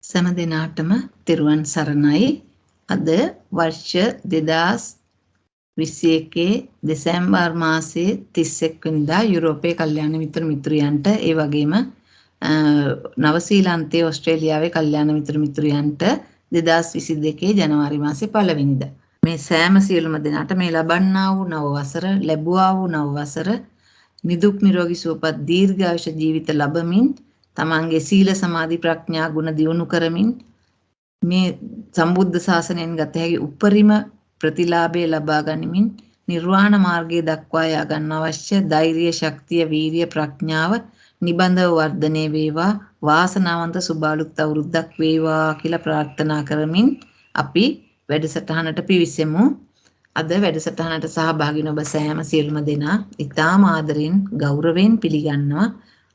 සෑම දිනාටම තෙරුවන් සරණයි. අද වර්ෂ 2021 දෙසැම්බර් මාසයේ 31 වෙනිදා යුරෝපයේ කල්යාණ මිත්‍ර මිත්‍රයන්ට ඒ වගේම නවසීලන්තයේ ඕස්ට්‍රේලියාවේ කල්යාණ මිත්‍ර මිත්‍රයන්ට 2022 ජනවාරි මාසයේ 1 වෙනිදා මේ සෑම සියලුම දෙනාට මේ ලබන්නා වූ නව වසර ලැබුවා වූ නව වසර නිදුක් නිරෝගී සුවපත් දීර්ඝායුෂ ජීවිත ලබමින් තමන්ගේ සීල සමාධි ප්‍රඥා ගුණ දියුණු කරමින් මේ සම්බුද්ධ ශාසනයෙන් ගත හැකි උපරිම ප්‍රතිලාභය ලබා ගනිමින් නිර්වාණ මාර්ගයේ දක්වා යා ගන්න අවශ්‍ය ධෛර්ය ශක්තිය වීරිය ප්‍රඥාව නිබඳව වර්ධනය වේවා වාසනාවන්ත සුබාලුත් අවුරුද්දක් වේවා කියලා ප්‍රාර්ථනා කරමින් අපි වැඩසටහනට පිවිසෙමු. අද වැඩසටහනට සහභාගී වන ඔබ සෑම සියලුම දෙනා ඉතාම ආදරෙන් ගෞරවයෙන් පිළිගන්නවා.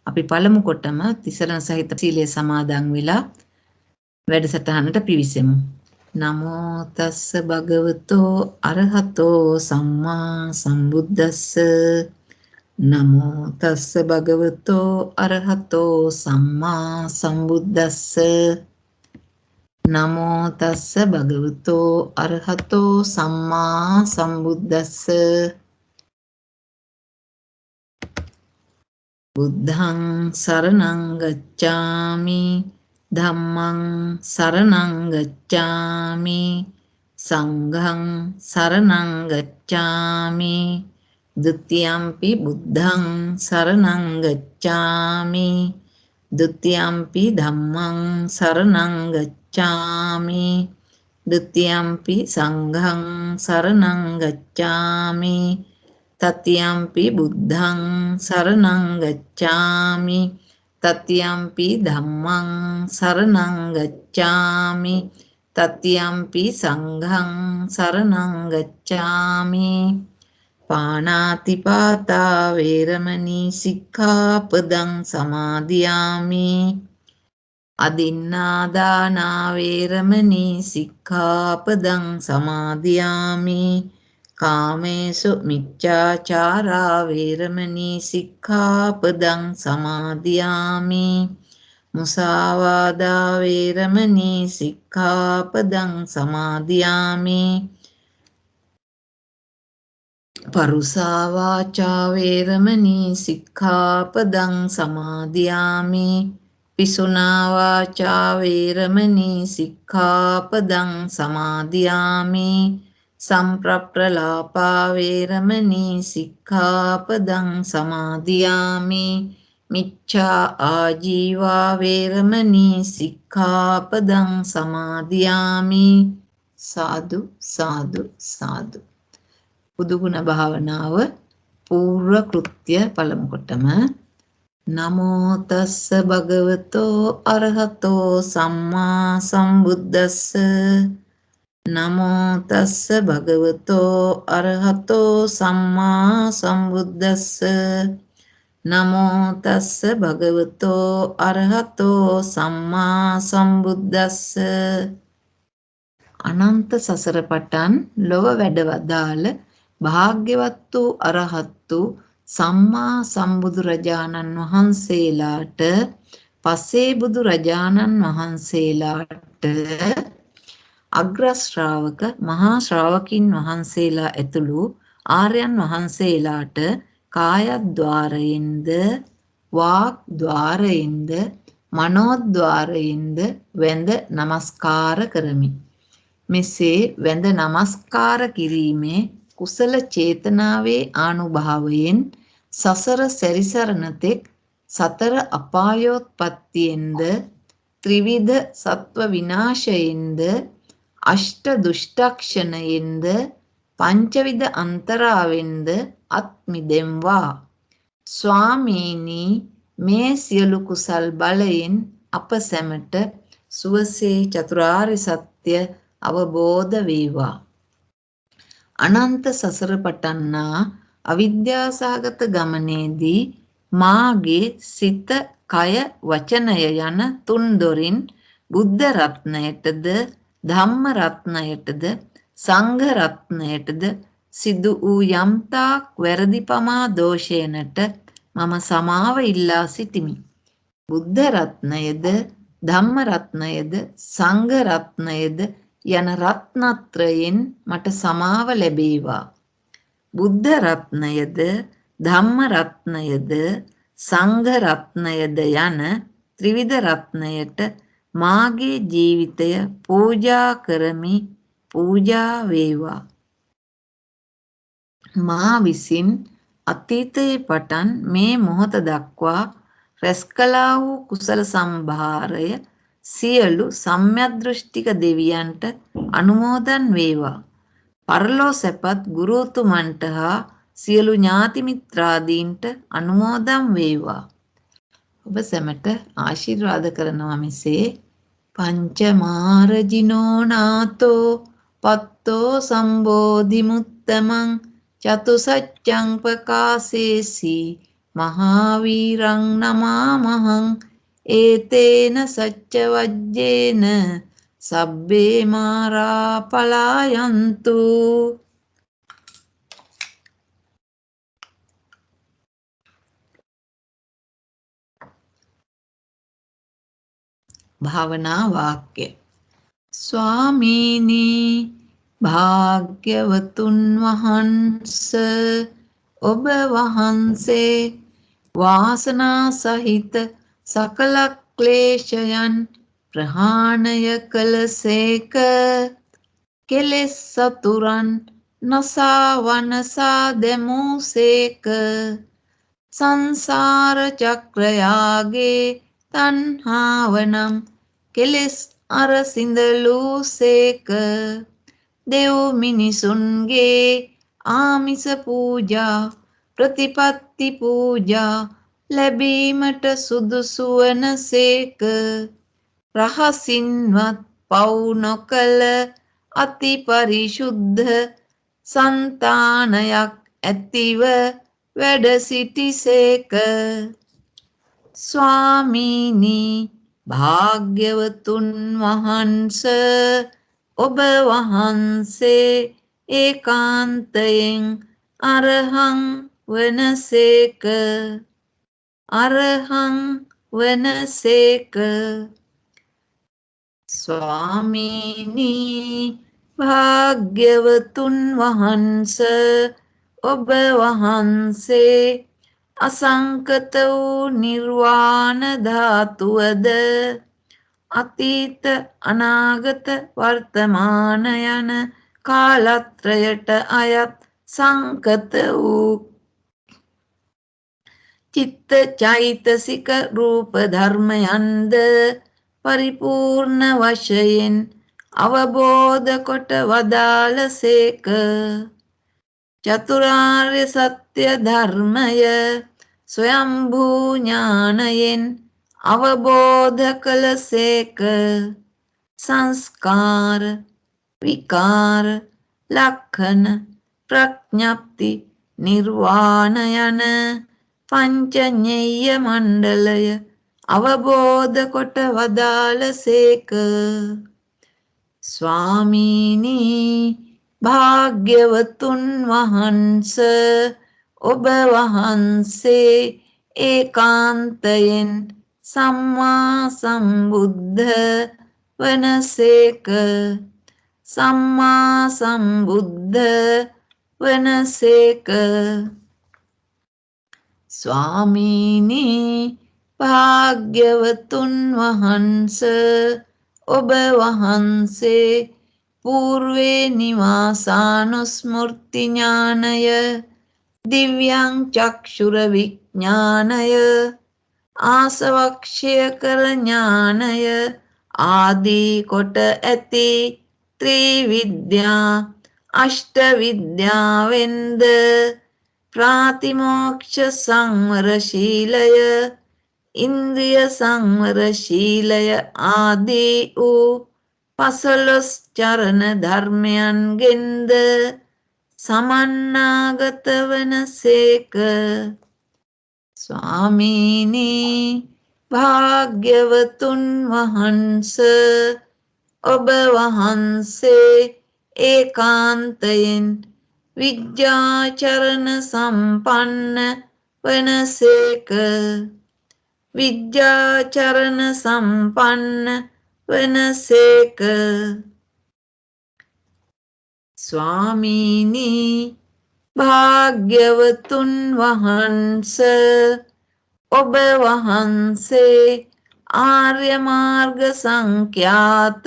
අපි පළමු කොටම තිසරණ සහිත සීලය සමාදන් වෙලා වැඩසටහනට පිවිසෙමු. නමෝ තස්ස භගවතෝ අරහතෝ සම්මා සම්බුද්දස්ස නමෝ තස්ස භගවතෝ අරහතෝ සම්මා සම්බුද්දස්ස නමෝ තස්ස භගවතෝ අරහතෝ සම්මා සම්බුද්දස්ස බුද්ධං සරණං ගච්ඡාමි ධම්මං සරණං ගච්ඡාමි සංඝං සරණං ගච්ඡාමි ဒ ුතියම්පි බුද්ධං සරණං ගච්ඡාමි ဒ ුතියම්පි ධම්මං සරණං ගච්ඡාමි ဒ ුතියම්පි සංඝං සරණං ගච්ඡාමි තතියම්පි බුද්ධං සරණං ගච්ඡාමි තතියම්පි ධම්මං සරණං ගච්ඡාමි තතියම්පි සංඝං සරණං ගච්ඡාමි පාණාති පාතා වේරමණී සික්ඛාපදං සමාදියාමි අදින්නා දාන වේරමණී සික්ඛාපදං සමාදියාමි කාමේසු මිච්ඡාචාරා වේරමණී සික්ඛාපදං සමාදියාමි මුසාවාදා වේරමණී සික්ඛාපදං සමාදියාමි පරුසා වාචා වේරමණී සික්ඛාපදං සමාදියාමි පිසුනා වාචා වේරමණී සික්ඛාපදං සමාදියාමි සම්ප්‍රප්‍රලාපා වේරමණී සික්ඛාපදං සමාදියාමි මිච්ඡා ආජීවා වේරමණී සික්ඛාපදං සමාදියාමි සාදු සාදු සාදු බුදුගුණ භාවනාව පූර්ව කෘත්‍ය පළමු කොටම නමෝ තස්ස භගවතෝ අරහතෝ සම්මා සම්බුද්දස්ස නමෝ තස්ස භගවතෝ අරහතෝ සම්මා සම්බුද්දස්ස නමෝ තස්ස භගවතෝ අරහතෝ සම්මා සම්බුද්දස්ස අනන්ත සසර පටන් ලොව වැඩවදාළ භාග්‍යවත් වූ අරහත් වූ සම්මා සම්බුදුරජාණන් වහන්සේලාට පසේ බුදුරජාණන් වහන්සේලාට අග්‍ර ශ්‍රාවක මහා ශ්‍රාවකින් වහන්සේලා ඇතුළු ආර්යයන් වහන්සේලාට කායද්්වාරයෙන්ද වාග්ද්වාරයෙන්ද මනෝද්වාරයෙන්ද වැඳ නමස්කාර කරමි. මෙසේ වැඳ නමස්කාර කිරීමේ කුසල චේතනාවේ ආනුභාවයෙන් සසර සැරිසරන තෙක් සතර අපායෝත්පත්තියෙන්ද ත්‍රිවිධ සත්ව විනාශයෙන්ද අෂ්ට දුෂ්ටක්ෂණයෙන්ද පංචවිධ අන්තරාවෙන්ද අත් මිදෙම්වා. ස්වාමීනි මේ සියලු කුසල් බලයෙන් අප සැමට සුවසේ චතුරාර්ය සත්‍ය අවබෝධ වේවා. අනන්ත සසර පටන්නා අවිද්‍යාසහගත ගමනේදී මාගේ සිත කය වචනය යන තුන් දොරින් බුද්ධ රත්නයටද ධම්ම රත්නයටද සංඝ රත්නයටද සිදු වූ යම්තාක් වැරදි පමා දෝෂයනට මම සමාව ඉල්ලා සිටිමි. බුද්ධ රත්නයද ධම්ම රත්නයද සංඝ රත්නයද යන රත්නත්‍රයෙන් මට සමාව ලැබේවා. බුද්ධ රත්නයද ධම්ම රත්නයද සංඝ රත්නයද යන ත්‍රිවිධ රත්නයට මාගේ ජීවිතය පූජා කරමි. පූජා වේවා. මා විසින් අතීතයේ පටන් මේ මොහොත දක්වා රැස් කළා වූ කුසල සම්භාරය සියලු සම්‍යක්දෘෂ්ටික දෙවියන්ට අනුමෝදන් වේවා. පරලෝ සැපත් ගුරුතුමන්ට හා සියලු ඥාති මිත්‍රාදීන්ට අනුමෝදන් වේවා. ඔබ සැමට ආශිර්වාද කරනවා මෙසේ. පංචමාරජිනෝ නාතෝ පත්තෝ සම්බෝධි මුත්තමං චතුසච්ඡං ප්‍රකාශේසි මහාවීරං නමාමහං ඒතේන සච්ච වජ්ජේන සබ්බේ මාරා පලායන්තු. භාවනා වාක්‍ය. ස්වාමීනි භාග්‍යවතුන් වහන්ස, ඔබ වහන්සේ වාසනා සහිත සකල ක්ලේශයන් ප්‍රහාණය කළසේක. කෙලෙස් සතුරන් නසා වනසා දැමූසේක. සංසාර චක්‍රයාගේ තණ්හාවනම් කෙලෙස් අර සිඳලූසේක. දෙව් මිනිසුන්ගේ ආමිස පූජා ප්‍රතිපත්ති පූජා ලැබීමට සුදුසු වනසේක. රහසින්වත් පව් නොකළ අති පරිශුද්ධ సంతాනයක් ඇතිව වැඩ සිටිසේක. ස්වාමීනි භාග්‍යවතුන් වහන්ස, ඔබ වහන්සේ ඒකාන්තයෙන් අරහං වනසේක. අරහං වනසේක. ස්වාමීනි භාග්‍යවතුන් වහන්ස, ඔබ වහන්සේ අසංකත වූ නිර්වාණ ධාතුවද අතීත අනාගත වර්තමාන යන කාලත්‍රයට අයත් සංකත වූ චිත්ත චෛතසික රූප ධර්මයන්ද පරිපූර්ණ වශයෙන් අවබෝධ කොට වදාළසේක. චතුරාර්ය සත්‍ය ධර්මය ස්වයම්භූ ඥානයෙන් අවබෝධ කළසේක. සංස්කාර විකාර ලක්ෂණ ප්‍රඥප්ති නිර්වාණ යන පංචඤ්ඤය මණ්ඩලය අවබෝධ කොට වදාළසේක. ස්වාමීනි භාග්‍යවතුන් වහන්ස, ඔබ වහන්සේ ඒකාන්තයෙන් සම්මා සම්බුද්ධ වනසේක. සම්මා සම්බුද්ධ වනසේක. ස්වාමීනි භාග්‍යවතුන් වහන්ස, ඔබ වහන්සේ పూర్වේ නිවාසානුස්මෘති ඥානය, දිව්‍යං චක්ෂුර විඥානය, ආසවක්ෂය කර ඥානය ආදී කොට ඇති ත්‍රිවිද්‍යා අෂ්ට විද්‍යාවෙන්ද ප්‍රාතිමෝක්ෂ සංවර ශීලය, ඉන්ද්‍රිය සංවර ශීලය ආදී වූ 15 චරණ ධර්මයන්ගෙන්ද සමන්නාගත වනසේක. ස්වාමීනි භාග්‍යවතුන් වහන්ස, ඔබ වහන්සේ ඒකාන්තයෙන් විද්‍යාචරණ සම්පන්න වනසේක. විද්‍යාචරණ සම්පන්න වනසේක. ස්වාමීනි භාග්‍යවතුන් වහන්ස ඔබ වහන්සේ ආර්ය මාර්ග සංඛ්‍යාත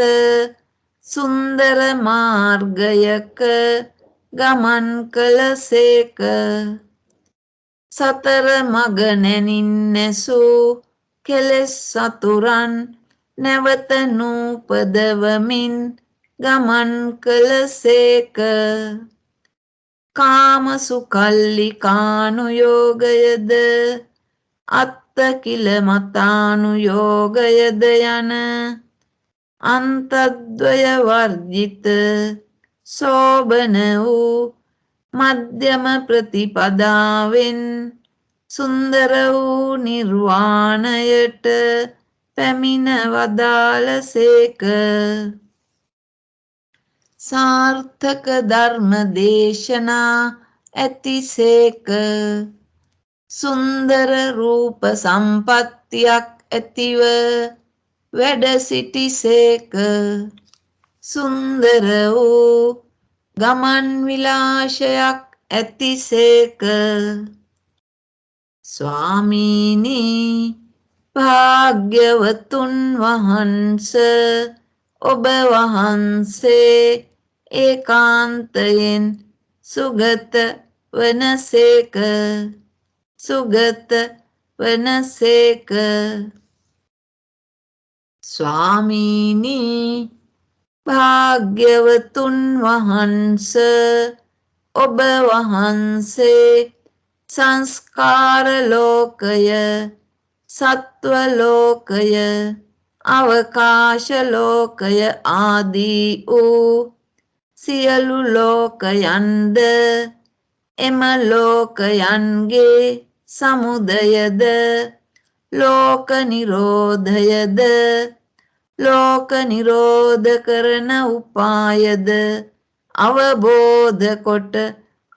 සුන්දර මාර්ගයක ගමන් කළසේක. සතර මග නැනින් නැසූ කෙලෙස් සතුරන් නැවත නූපදවමින් ගමන් කළසේක. කාමසුකල්ලිකානුයෝගයද අත්තකිලමතානුයෝගයද යන අන්තද්වය වර්ජිත සෝබන වූ මධ්‍යම ප්‍රතිපදාවෙන් සුන්දර වූ නිර්වාණයට පැමිණ වදාළසේක. සාර්ථක ධර්ම දේශනා ඇතිසේක. සුන්දර රූප සම්පත්තියක් ඇතිව වැඩ සිටිසේක. සුන්දර වූ ගමන් විලාශයක් ඇතිසේක. ස්වාමීනි භාග්‍යවතුන් වහන්ස ඔබ වහන්සේ ඒකාන්තයෙන් සුගත වනසේක. සුගත වනසේක. ස්වාමීනි භාග්‍යවතුන් වහන්ස ඔබ වහන්සේ සංස්කාර ලෝකය, සත්ව ලෝකය, අවකාශ ලෝකය ආදී වූ සියලු ලෝකයන්ද එම ලෝකයන්ගේ සමුදයද ලෝක නිරෝධයද ලෝක නිරෝධ කරන උපායද අවබෝධ කොට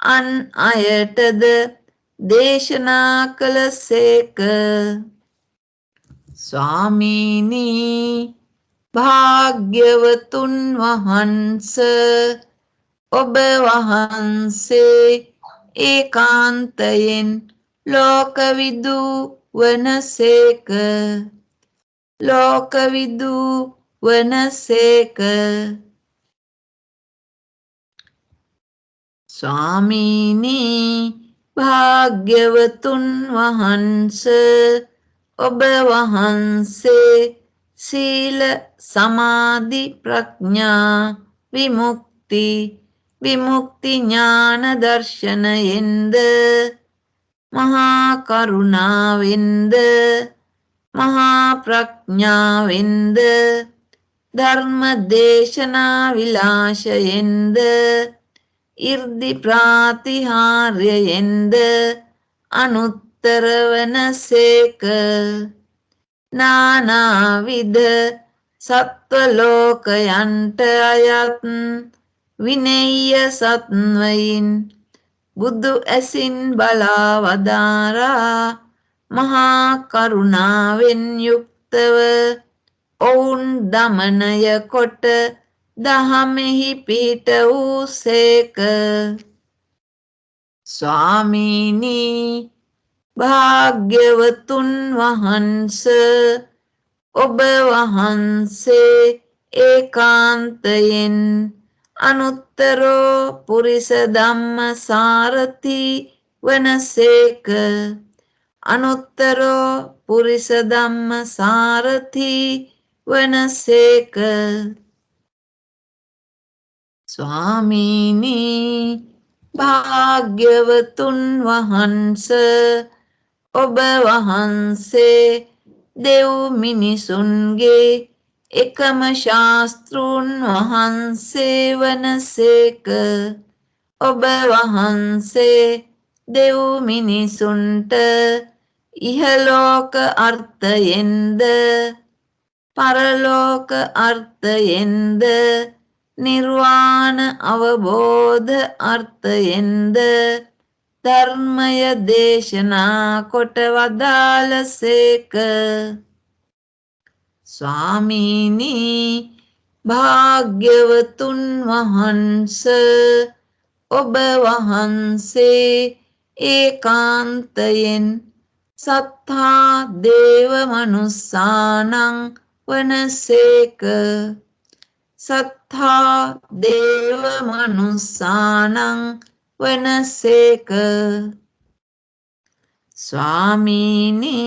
අන් අයටද දේශනා කළසේක. ස්වාමීනි භාග්‍යවතුන් වහන්ස ඔබ වහන්සේ ඒකාන්තයෙන් ලෝකවිදු වනසේක. ලෝකවිදු වනසේක. ස්වාමීනි භාග්‍යවතුන් වහන්ස ඔබ වහන්සේ සීල සමාධි ප්‍රඥා විමුක්ති ඥාන දර්ශනයෙන්ද මහා කරුණාවෙන්ද මහා ප්‍රඥාවෙන්ද ධර්ම දේශනා විලාශයෙන්ද ඉර්ධි ප්‍රාතිහාර්යයෙන්ද අනුත්තර වනසේක. නානාවිධ සත්වලෝකයන්ට අයත් විනේය සත්වයින් බුදු ඇසින් බලා වදාරා මහා කරුණාවෙන් යුක්තව ඔවුන් දමනය කොට දහමෙහි පිහිට වූසේක. ස්වාමීනි භාග්‍යවතුන් වහන්ස ඔබ වහන්සේ ඒකාන්තයෙන් අනුත්තරෝ පුරිස ධම්ම සාරථි වනසේක. අනුත්තරෝ පුරිස ධම්ම සාරථි වනසේක. ස්වාමීනි භාග්‍යවතුන් වහන්ස ඔබ වහන්සේ දෙව් මිනිසුන්ගේ එකම ශාස්තෘන් වහන්සේ වනසේක. ඔබ වහන්සේ දෙව් මිනිසුන්ට ඉහලෝක අර්ථයෙන්ද පරලෝක අර්ථයෙන්ද නිර්වාණ අවබෝධ අර්ථයෙන්ද ධර්මය දේශනා කොට වදාළසේක. ස්වාමීනි භාග්‍යවතුන් වහන්ස ඔබ වහන්සේ ඒකාන්තයෙන් සත්තා දේව මනුස්සානං වනසේක. සත්තා දේව මනුස්සානං වනසේක. ස්වාමීනි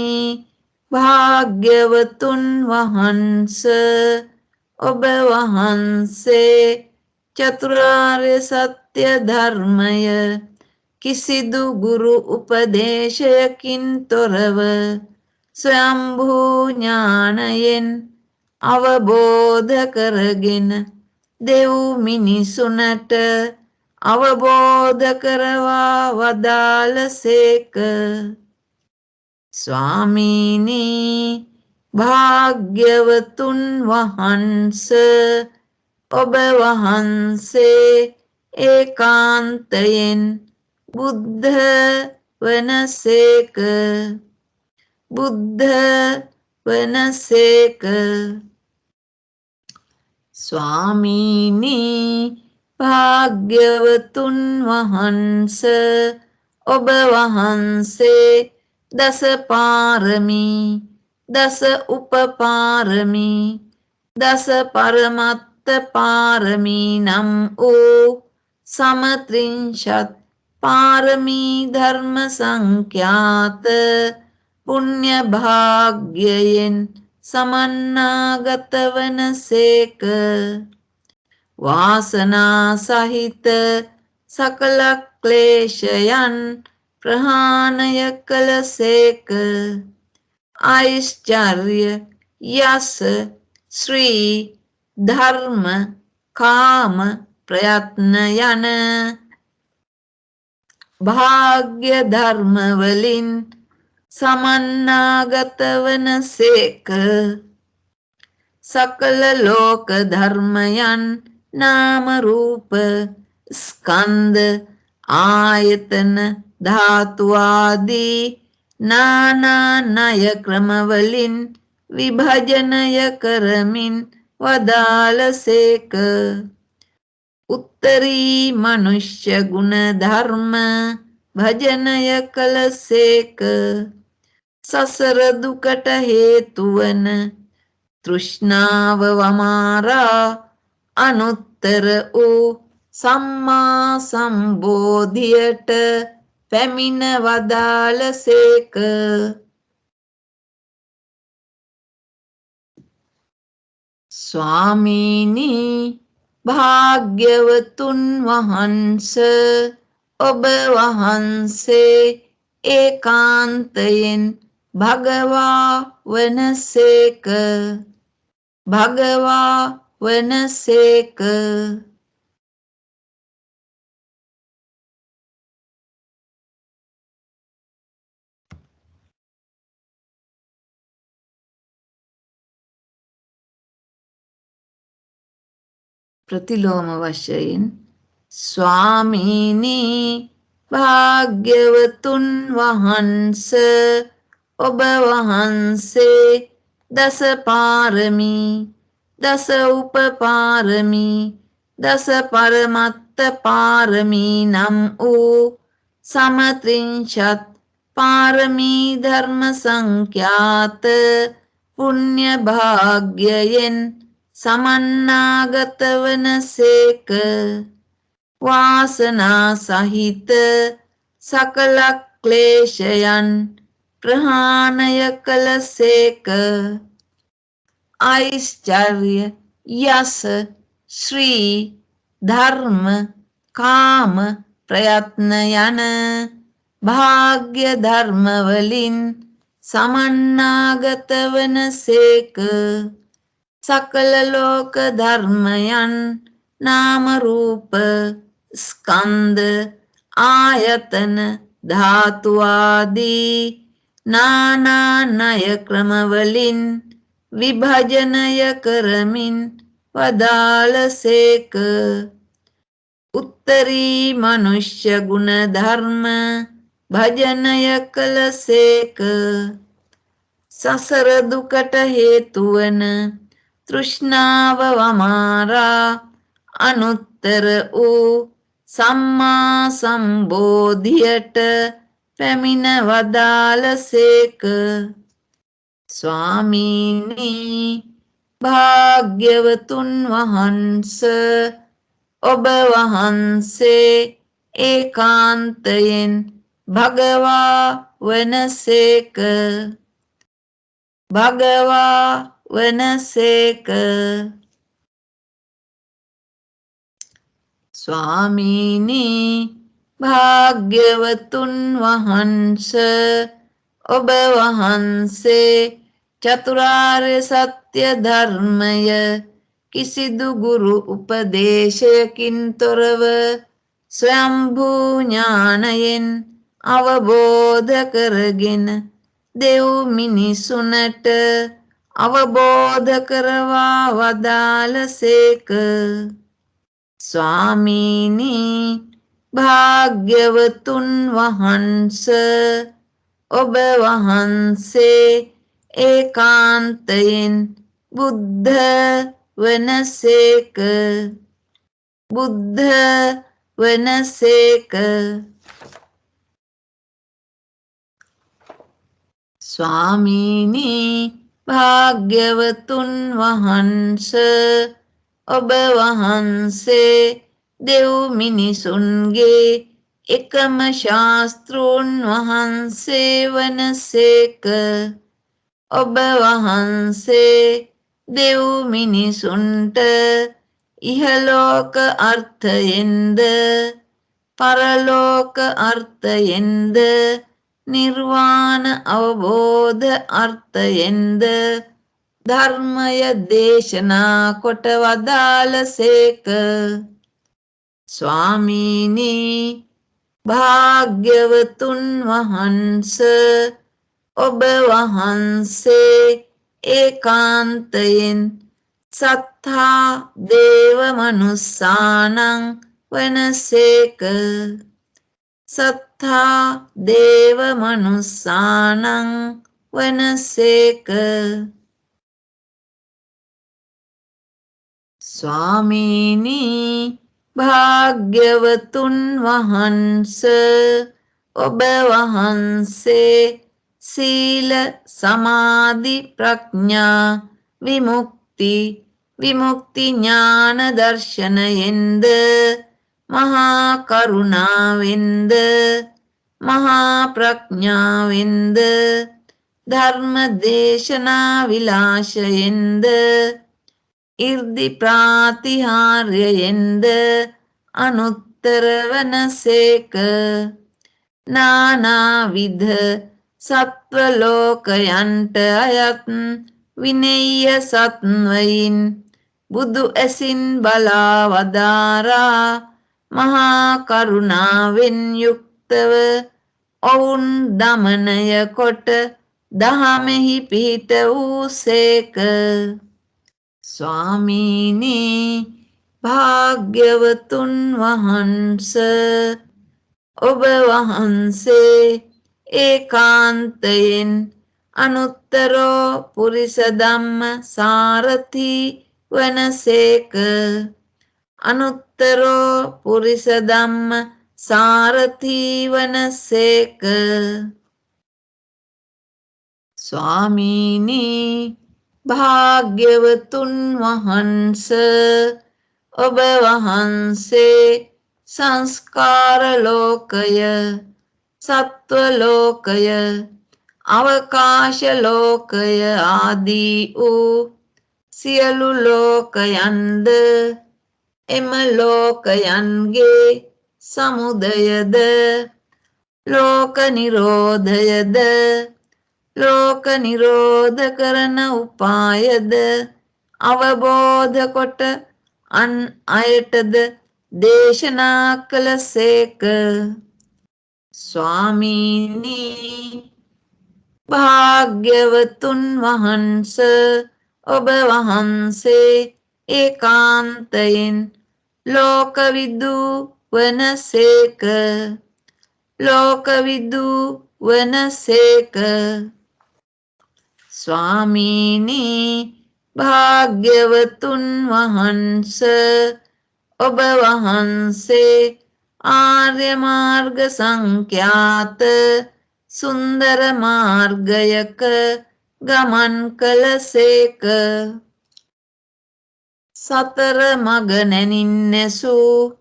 භාග්‍යවතුන් වහන්ස ඔබ වහන්සේ චතුරාර්ය සත්‍ය ධර්මය කිසිදු ගුරු උපදේශයකින් තොරව ස්වයම්භූ ඥානයෙන් අවබෝධ කරගෙන දෙව් මිනිසුනට අවබෝධ කරවා වදාළසේක. ස්වාමීනි භාග්‍යවතුන් වහන්ස ඔබ වහන්සේ ඒකාන්තයෙන් බුද්ධ වනසේක. බුද්ධ වනසේක. ස්වාමීනි භාග්‍යවතුන් වහන්ස ඔබ වහන්සේ දස පාරමී දස උපපාරමී දස පරමත්ත පාරමී නම් වූ සමත්‍රිංශත් පාරමී ධර්ම සංඛ්‍යාත පුණ්‍ය භාග්‍යයෙන් සමන්නාගත වනසේක. වාසනා සහිත සකල ක්ලේශයන් ප්‍රහාණය කළසේක. ඓශ්චර්ය යස ශ්‍රී ධර්ම කාම ප්‍රයත්න යන භාග්‍ය ධර්ම වලින් සමන්නාගත වනසේක. සකල ලෝක ධර්මයන් නාම රූප ස්කන්ධ ආයතන ධාතු ආදී නානා ණය ක්‍රමවලින් විභජනය කරමින් වදාළසේක. උත්තරී මනුෂ්‍ය ගුණ ධර්ම භජනය කළසේක. සසර දුකට හේතු වන තෘෂ්ණාව වමාරා අනුත්තර වූ සම්මා සම්බෝධියට පැමිණ වදාළසේක. ස්වාමීනි භාග්‍යවතුන් වහන්ස ඔබ වහන්සේ ඒකාන්තයෙන් භගවා වනසේක. භගවා වනසේක. ප්‍රතිලෝම වශයෙන් ස්වාමීනි භාග්‍යවතුන් වහන්ස ඔබ වහන්සේ දස පාරමී දස උපපාරමී දස පරමත්ත පාරමී නම් වූ සමත්‍රිංශත් පාරමී ධර්ම සංඛ්‍යාත පුණ්‍ය භාග්‍යයෙන් සමන්නාගත වනසේක. වාසනා සහිත සකල ක්ලේශයන් ප්‍රහාණය කළසේක. ඓශ්චර්ය යස ශ්‍රී ධර්ම කාම ප්‍රයත්න යන භාග්‍ය ධර්ම වලින් සමන්නාගත වනසේක. සකල ලෝක ධර්මයන් නාම රූප ස්කන්ධ ආයතන ධාතු ආදී නානා ණය ක්‍රමවලින් විභජනය කරමින් වදාළසේක. උත්තරී මනුෂ්‍ය ගුණ ධර්ම භජනය කළසේක. සසර දුකට හේතු වන තෘෂ්ණාව වමාරා අනුත්තර වූ සම්මා සම්බෝධියට පැමිණ වදාළසේක. ස්වාමීනි භාග්‍යවතුන් වහන්ස ඔබ වහන්සේ ඒකාන්තයෙන් භගවා වනසේක. භගවා වනසේක. ස්වාමීනි භාග්‍යවතුන් වහන්ස ඔබ වහන්සේ චතුරාර්ය සත්‍ය ධර්මය කිසිදු ගුරු උපදේශයකින් තොරව ස්වයම්භූ ඥානයෙන් අවබෝධ කරගෙන දෙව් මිනිසුනට අවබෝධ කරවා වදාළසේක. ස්වාමීනි භාග්‍යවතුන් වහන්ස ඔබ වහන්සේ ඒකාන්තයෙන් බුද්ධ වනසේක. බුද්ධ වනසේක. ස්වාමීනි භාග්‍යවතුන් වහන්ස ඔබ වහන්සේ දෙව් මිනිසුන්ගේ එකම ශාස්තෘන් වහන්සේ වනසේක. ඔබ වහන්සේ දෙව් මිනිසුන්ට ඉහලෝක අර්ථයෙන්ද පරලෝක අර්ථයෙන්ද නිර්වාණ අවබෝධ අර්ථයෙන්ද ධර්මය දේශනා කොට වදාළසේක. ස්වාමීනි භාග්‍යවතුන් වහන්ස ඔබ වහන්සේ ඒකාන්තයෙන් සත්තා දේව මනුස්සානං වනසේක. සත්තා දේව මනුස්සානං වනසේක. ස්වාමීනි භාග්‍යවතුන් වහන්ස ඔබ වහන්සේ සීල සමාධි ප්‍රඥා විමුක්ති ඥාන දර්ශනයෙන්ද මහා කරුණාවෙන්ද මහා ප්‍රඥාවෙන්ද ධර්ම දේශනා විලාශයෙන්ද ඉර්ධි ප්‍රාතිහාර්යයෙන්ද අනුත්තර වනසේක. නානාවිධ සත්වලෝකයන්ට අයත් විනේය සත්වයින් බුදු ඇසින් බලා වදාරා මහා කරුණාවෙන් යුක්තව ඔවුන් දමනය කොට දහමෙහි පිහිට වූසේක. ස්වාමීනි භාග්‍යවතුන් වහන්ස ඔබ වහන්සේ ඒකාන්තයෙන් අනුත්තරෝ පුරිස ධම්ම සාරථි වනසේක. අනුත්තරෝ පුරිස ධම්ම සාරථි වනසේක. ස්වාමීනි භාග්‍යවතුන් වහන්ස ඔබ වහන්සේ සංස්කාර ලෝකය සත්ව ලෝකය අවකාශ ලෝකය ආදී වූ සියලු ලෝකයන්ද එම ලෝකයන්ගේ සමුදයද ලෝක නිරෝධයද ලෝක නිරෝධ කරන උපායද අවබෝධ කොට අන් අයටද දේශනා කළසේක. ස්වාමීනි භාග්‍යවතුන් වහන්ස ඔබ වහන්සේ ඒකාන්තයෙන් ලෝකවිදු වනසේක ලෝකවිදු වනසේක ස්වාමීනි භාග්‍යවතුන් වහන්ස ඔබ වහන්සේ ආර්ය මාර්ග සංඛ්‍යාත සුන්දර මාර්ගයක ගමන් කළසේක. සතර මග නැනින්නැසූ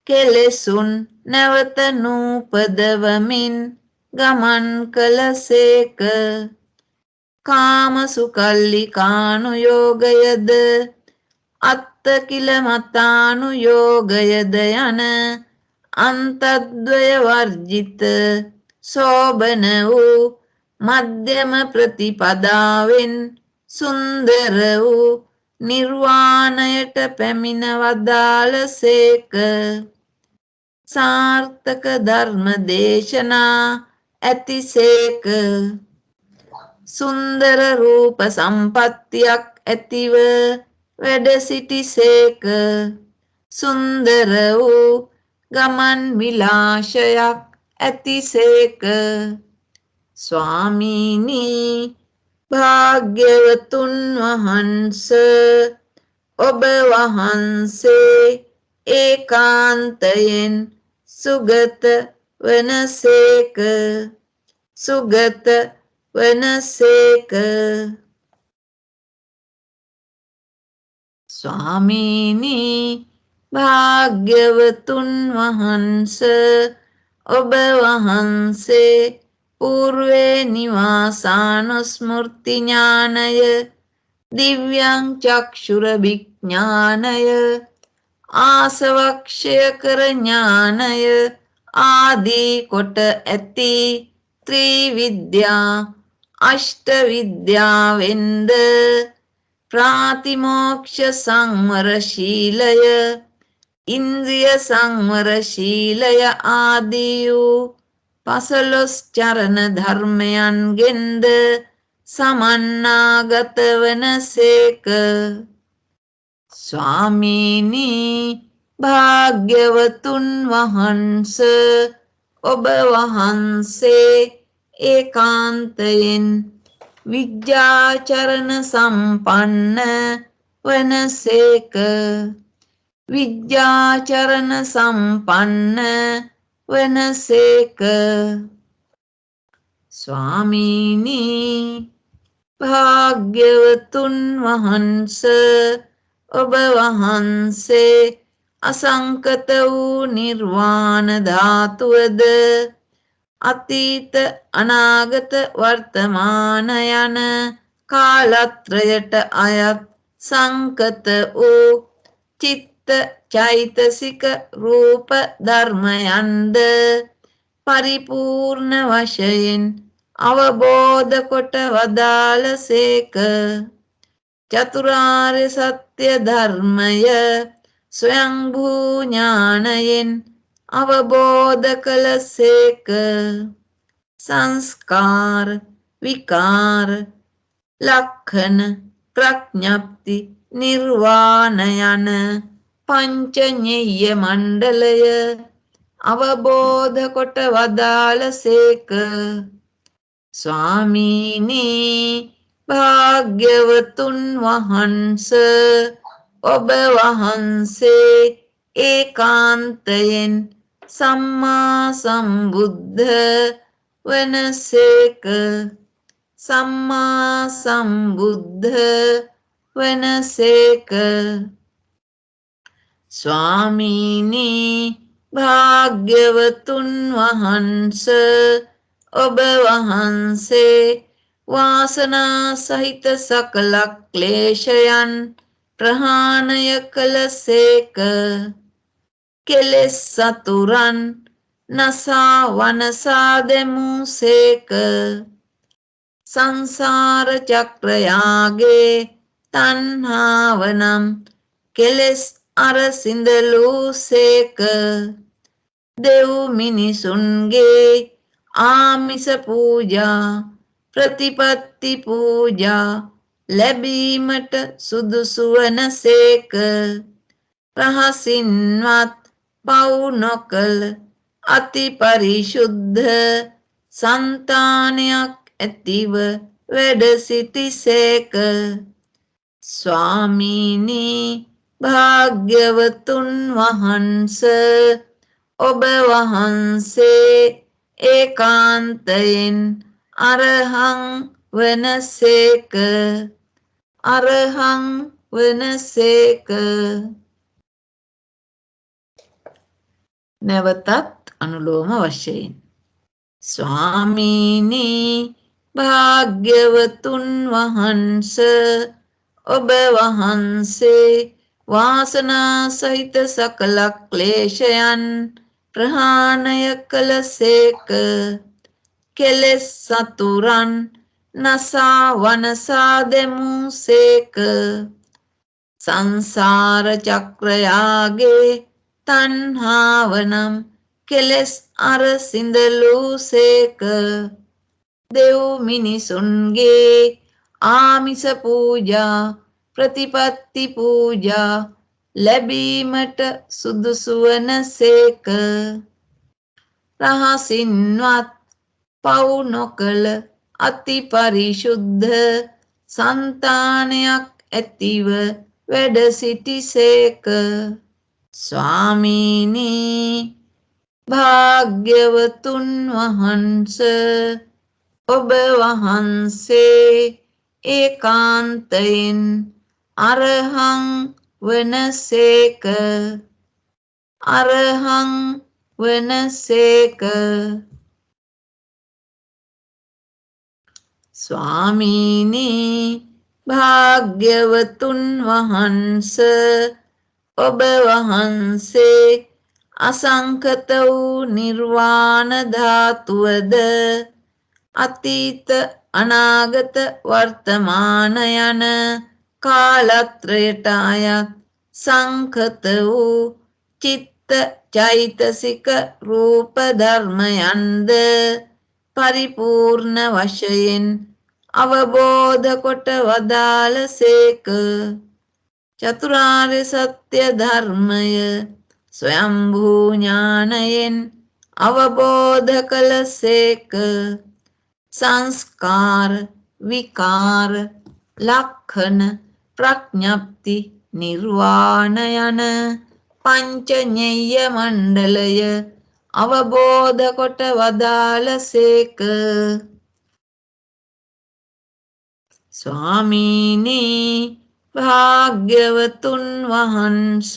කෙලෙසුන් නැවත නූපදවමින් ගමන් කළසේක. කාමසුකල්ලිකානුයෝගයද අත්තකිලමතානුයෝගයද යන අන්තද්වය වර්ජිත සෝබන වූ මධ්‍යම ප්‍රතිපදාවෙන් සුන්දර වූ නිර්වාණයට පැමිණ වදාළසේක. සාර්ථක ධර්ම දේශනා ඇතිසේක. සුන්දර රූප සම්පත්තියක් ඇතිව වැඩ සිටිසේක. සුන්දර වූ ගමන් විලාශයක් ඇතිසේක. ස්වාමීනි භාග්‍යවතුන් වහන්ස ඔබ වහන්සේ ඒකාන්තයෙන් සුගත වනසේක. සුගත වනසේක. ස්වාමීනි භාග්‍යවතුන් වහන්ස ඔබ වහන්සේ పూర్වේ නිවාසානුස්මෘති ඥානය දිව්‍යං චක්ෂුර විඥානය ආසවක්ෂය කර ඥානය ආදී කොට ඇති ත්‍රිවිද්‍යා අෂ්ට විද්‍යාවෙන්ද ප්‍රාතිමෝක්ෂ සංවර ශීලය ඉන්ද්‍රිය සංවර ශීලය ආදී වූ 15 චරණ ධර්මයන්ගෙන්ද සමන්නාගත වනසේක. ස්වාමීනි භාග්‍යවතුන් වහන්ස ඔබ වහන්සේ ඒකාන්තයෙන් විද්‍යාචරණ සම්පන්න වනසේක. විද්‍යාචරණ සම්පන්න වනසේක. ස්වාමීනි භාග්‍යවතුන් වහන්ස ඔබ වහන්සේ අසංකත වූ නිර්වාණ ධාතුවද අතීත අනාගත වර්තමාන යන කාලත්‍රයට අයත් සංකත වූ චිත්ත චෛතසික රූප ධර්මයන්ද පරිපූර්ණ වශයෙන් අවබෝධ කොට වදාළසේක. චතුරාර්ය සත්‍ය ධර්මය ස්වයංභූ ඥානයෙන් අවබෝධ කළසේක. සංස්කාර විකාර ලක්ෂණ ප්‍රඥප්ති නිර්වාණ යන පංචඤ්ඤය මණ්ඩලය අවබෝධ කොට වදාළසේක. ස්වාමීනි භාග්‍යවතුන් වහන්ස ඔබ වහන්සේ ඒකාන්තයෙන් සම්මා සම්බුද්ධ වනසේක. සම්මා සම්බුද්ධ වනසේක. ස්වාමීනි භාග්‍යවතුන් වහන්ස ඔබ වහන්සේ වාසනා සහිත සකල ක්ලේශයන් ප්‍රහාණය කළසේක. කෙලෙස් සතුරන් නසා වනසා දෙමුසේක. සංසාර චක්‍රයාගේ තණ්හාවනම් කෙලෙස් අර සිඳලූසේක. දෙව් මිනිසුන්ගේ ආමිස පූජා ප්‍රතිපත්ති පූජා ලැබීමට සුදුසු වනසේක. රහසින්වත් පව් නොකළ අති පරිශුද්ධ సంతాනයක් ඇතිව වැඩ සිටිසේක. ස්වාමීනි භාග්‍යවතුන් වහන්ස ඔබ වහන්සේ ඒකාන්තයෙන් අරහං වනසේක. අරහං වනසේක. නැවතත් අනුලෝම වශයෙන්. ස්වාමීනි භාග්‍යවතුන් වහන්ස ඔබ වහන්සේ වාසනා සහිත සකල ක්ලේශයන් ප්‍රහාණය කළසේක. කෙලෙස් සතුරන් නසා වනසා දෙමුසේක. සංසාර චක්‍රයාගේ තණ්හාවනම් කෙලෙස් අර සිඳලූසේක. දෙව් මිනිසුන්ගේ ආමිස පූජා ප්‍රතිපත්ති පූජා ලැබීමට සුදුසු වනසේක. රහසින්වත් පව් නොකළ අති පරිශුද්ධ సంతాනයක් ඇතිව වැඩ සිටිසේක. ස්වාමීනි භාග්‍යවතුන් වහන්ස ඔබ වහන්සේ ඒකාන්තයෙන් අරහං වනසේක. අරහං වනසේක. ස්වාමීනි භාග්‍යවතුන් වහන්ස ඔබ වහන්සේ අසංඛත වූ නිර්වාණ ධාතුවද අතීත අනාගත වර්තමාන යන කාලත්‍රයට අයත් සංඛත වූ චිත්ත චෛතසික රූප ධර්මයන්ද පරිපූර්ණ වශයෙන් අවබෝධ කොට වදාළසේක. චතුරාර්ය සත්‍ය ධර්මය ස්වයම්භූ ඥානයෙන් අවබෝධ කළසේක. සංස්කාර විකාර ලක්ඛණ ප්‍රඥප්ති නිර්වාණ යන පංචඤ්ඤය මණ්ඩලය අවබෝධ කොට වදාළසේක. ස්වාමීනි භාග්‍යවතුන් වහන්ස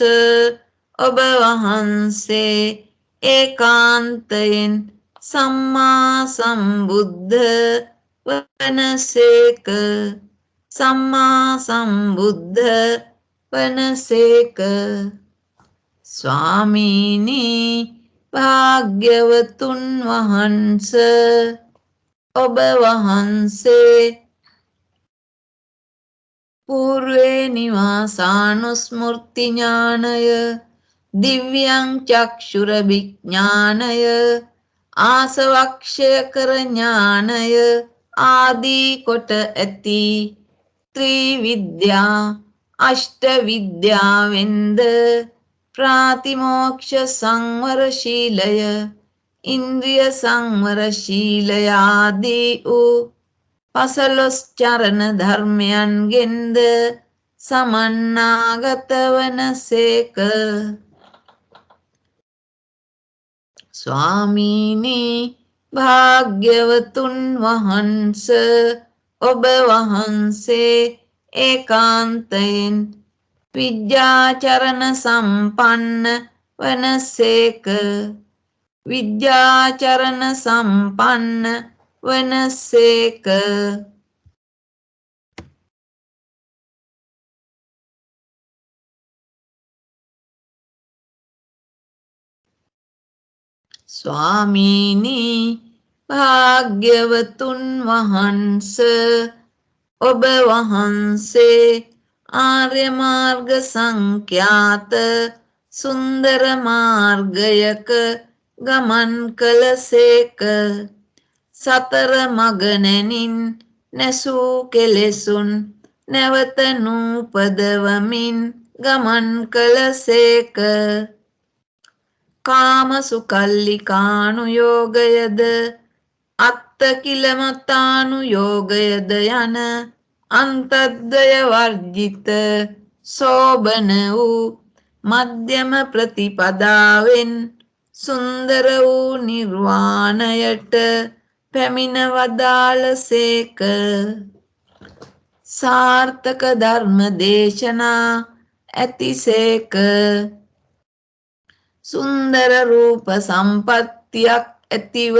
ඔබ වහන්සේ ඒකාන්තයෙන් සම්මා සම්බුද්ධ වනසේක. සම්මා සම්බුද්ධ වනසේක. ස්වාමීනි භාග්‍යවතුන් වහන්ස ඔබ වහන්සේ పూర్වේ නිවාසානුස්මෘති ඥානය දිව්‍යං චක්ෂුර විඥානය ආසවක්ෂය කර ඥානය ආදී කොට ඇති ත්‍රිවිද්‍යා අෂ්ට විද්‍යාවෙන්ද ප්‍රාතිමෝක්ෂ සංවර ශීලය ඉන්ද්‍රිය සංවර ශීලය ආදී වූ පසළොස් චරණ ධර්මයන්ගෙන්ද සමන්නාගත වනසේක. ස්වාමීනි භාග්‍යවතුන් වහන්ස ඔබ වහන්සේ ඒකාන්තයෙන් විද්‍යාචරණ සම්පන්න වනසේක. විද්‍යාචරණ සම්පන්න වනසේක. ස්වාමීනි භාග්‍යවතුන් වහන්ස ඔබ වහන්සේ ආර්ය මාර්ග සංඛ්‍යාත සුන්දර මාර්ගයක ගමන් කළසේක. සතර මග නැනින් නැසූ කෙලෙසුන් නැවත නූපදවමින් ගමන් කළසේක. කාමසුකල්ලිකානු යෝගයද අත්තකිලමතානු යෝගයද යන අන්තද්දය වර්ජිත සෝබන වූ මධ්‍යම ප්‍රතිපදාවෙන් සුන්දර වූ නිර්වාණයට පැමිණ වදාළසේක. සාර්ථක ධර්ම දේශනා ඇතිසේක. සුන්දර රූප සම්පත්තියක් ඇතිව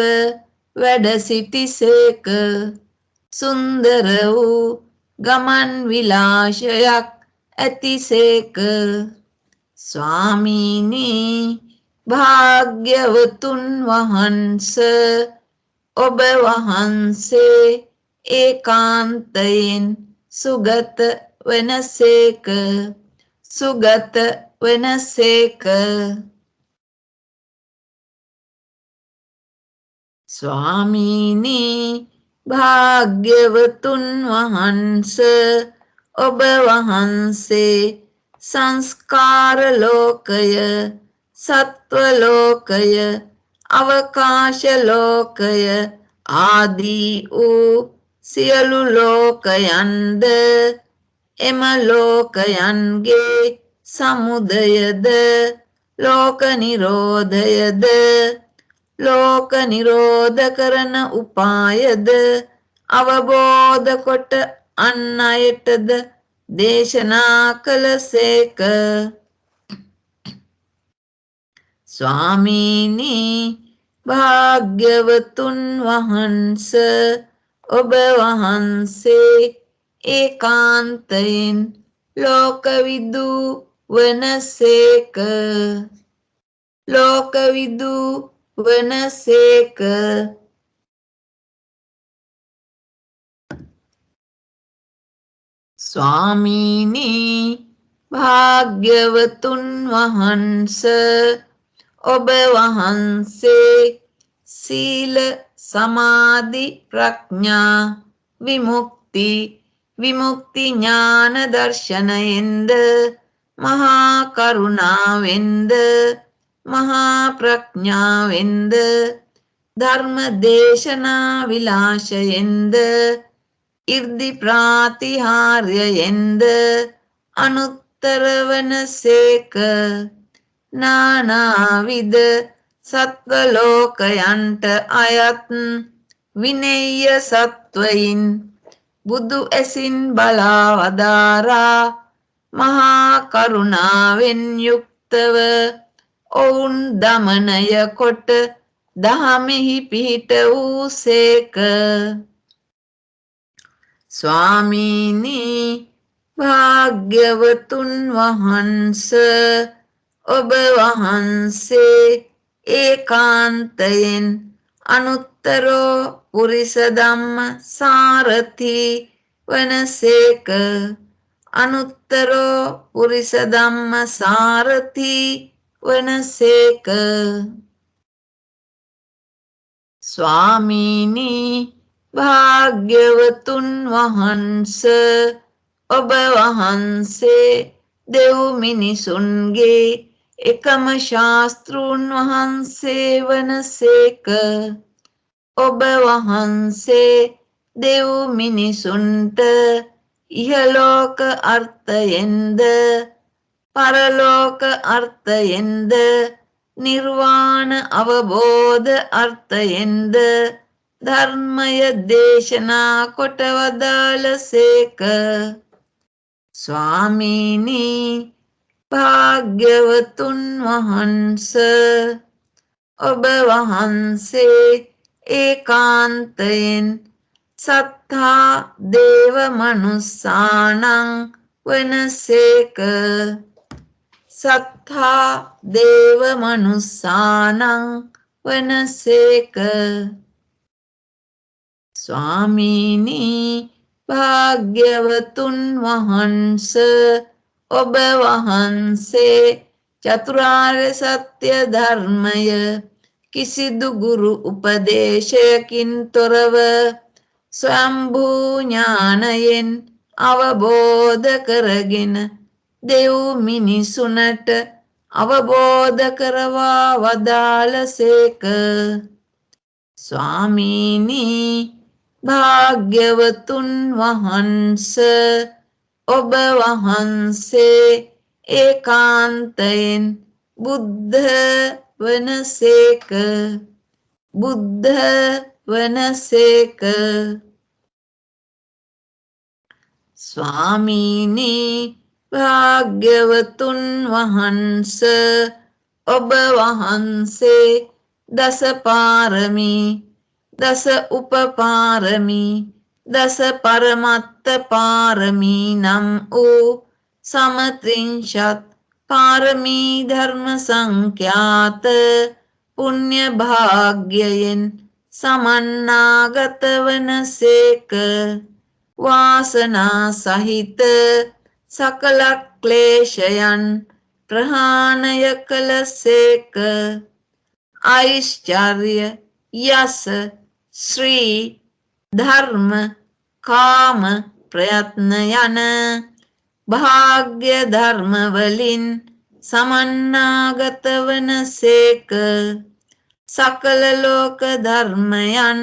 වැඩ සිටිසේක. සුන්දර වූ ගමන් විලාශයක් ඇතිසේක. ස්වාමීනි භාග්‍යවතුන් වහන්ස ඔබ වහන්සේ ඒකාන්තයෙන් සුගත වනසේක. සුගත වනසේක. ස්වාමීනි භාග්‍යවතුන් වහන්ස ඔබ වහන්සේ සංස්කාර ලෝකය, සත්ව ලෝකය, අවකාශ ලෝකය ආදී වූ සියලු ලෝකයන්ද එම ලෝකයන්ගේ සමුදයද ලෝක නිරෝධයද ලෝක නිරෝධ කරන උපායද අවබෝධ කොට අන් අයටද දේශනා කළසේක. ස්වාමීනි භාග්‍යවතුන් වහන්ස ඔබ වහන්සේ ඒකාන්තයෙන් ලෝකවිදු වනසේක. ලෝකවිදු වනසේක. ස්වාමීනි භාග්‍යවතුන් වහන්ස ඔබ වහන්සේ සීල සමාධි ප්‍රඥා විමුක්ති ඥාන දර්ශනයෙන්ද මහා කරුණාවෙන්ද මහා ප්‍රඥාවෙන්ද ධර්ම දේශනා විලාශයෙන්ද ඉර්ධි ප්‍රාතිහාර්යයෙන්ද අනුත්තර වනසේක. නානාවිද සත්ව ලෝකයන්ට අයත් විනේය සත්වයින් බුදු ඇසින් බලා වදාරා මහා කරුණාවෙන් යුක්තව ඔවුන් දමනය කොට දහමෙහි පිහිට වූසේක. ස්වාමීනි භාග්‍යවතුන් වහන්ස ඔබ වහන්සේ ඒකාන්තයෙන් අනුත්තරෝ පුරිස ධම්ම සාරථි වනසේක. අනුත්තරෝ පුරිස ධම්ම සාරථි වනසේක. ස්වාමීනි භාග්‍යවතුන් වහන්ස ඔබ වහන්සේ දෙව් මිනිසුන්ගේ එකම ශාස්තෘන් වහන්සේ වනසේක. ඔබ වහන්සේ දෙව් මිනිසුන්ට ඉහලෝක අර්ථයෙන්ද පරලෝක අර්ථයෙන්ද නිර්වාණ අවබෝධ අර්ථයෙන්ද ධර්මය දේශනා කොට වදාළසේක. ස්වාමීනි භාග්‍යවතුන් වහන්ස ඔබ වහන්සේ ඒකාන්තයෙන් සත්තා දේව මනුස්සානං වනසේක. සත්තා දේව මනුස්සානං වනසේක. ස්වාමීනි භාග්‍යවතුන් වහන්ස ඔබ වහන්සේ චතුරාර්ය සත්‍ය ධර්මය කිසිදු ගුරු උපදේශයකින් තොරව ස්වයම්භූ ඥානයෙන් අවබෝධ කරගෙන දෙව් මිනිසුනට අවබෝධ කරවා වදාළසේක. ස්වාමීනි භාග්‍යවතුන් වහන්ස ඔබ වහන්සේ ඒකාන්තයෙන් බුද්ධ වනසේක. බුද්ධ වනසේක. ස්වාමීනි භාග්‍යවතුන් වහන්ස ඔබ වහන්සේ දස පාරමී දස උපපාරමී දස පරමත්ත පාරමී නම් වූ සමත්‍රිංශත් පාරමී ධර්ම සංඛ්‍යාත පුණ්‍ය භාග්‍යයෙන් සමන්නාගත වනසේක. වාසනා සහිත සකල ක්ලේශයන් ප්‍රහාණය කළසේක. ඓශ්චර්ය යස ශ්‍රී ධර්ම කාම ප්‍රයත්න යන භාග්‍ය ධර්ම වලින් සමන්නාගත වනසේක. සකල ලෝක ධර්මයන්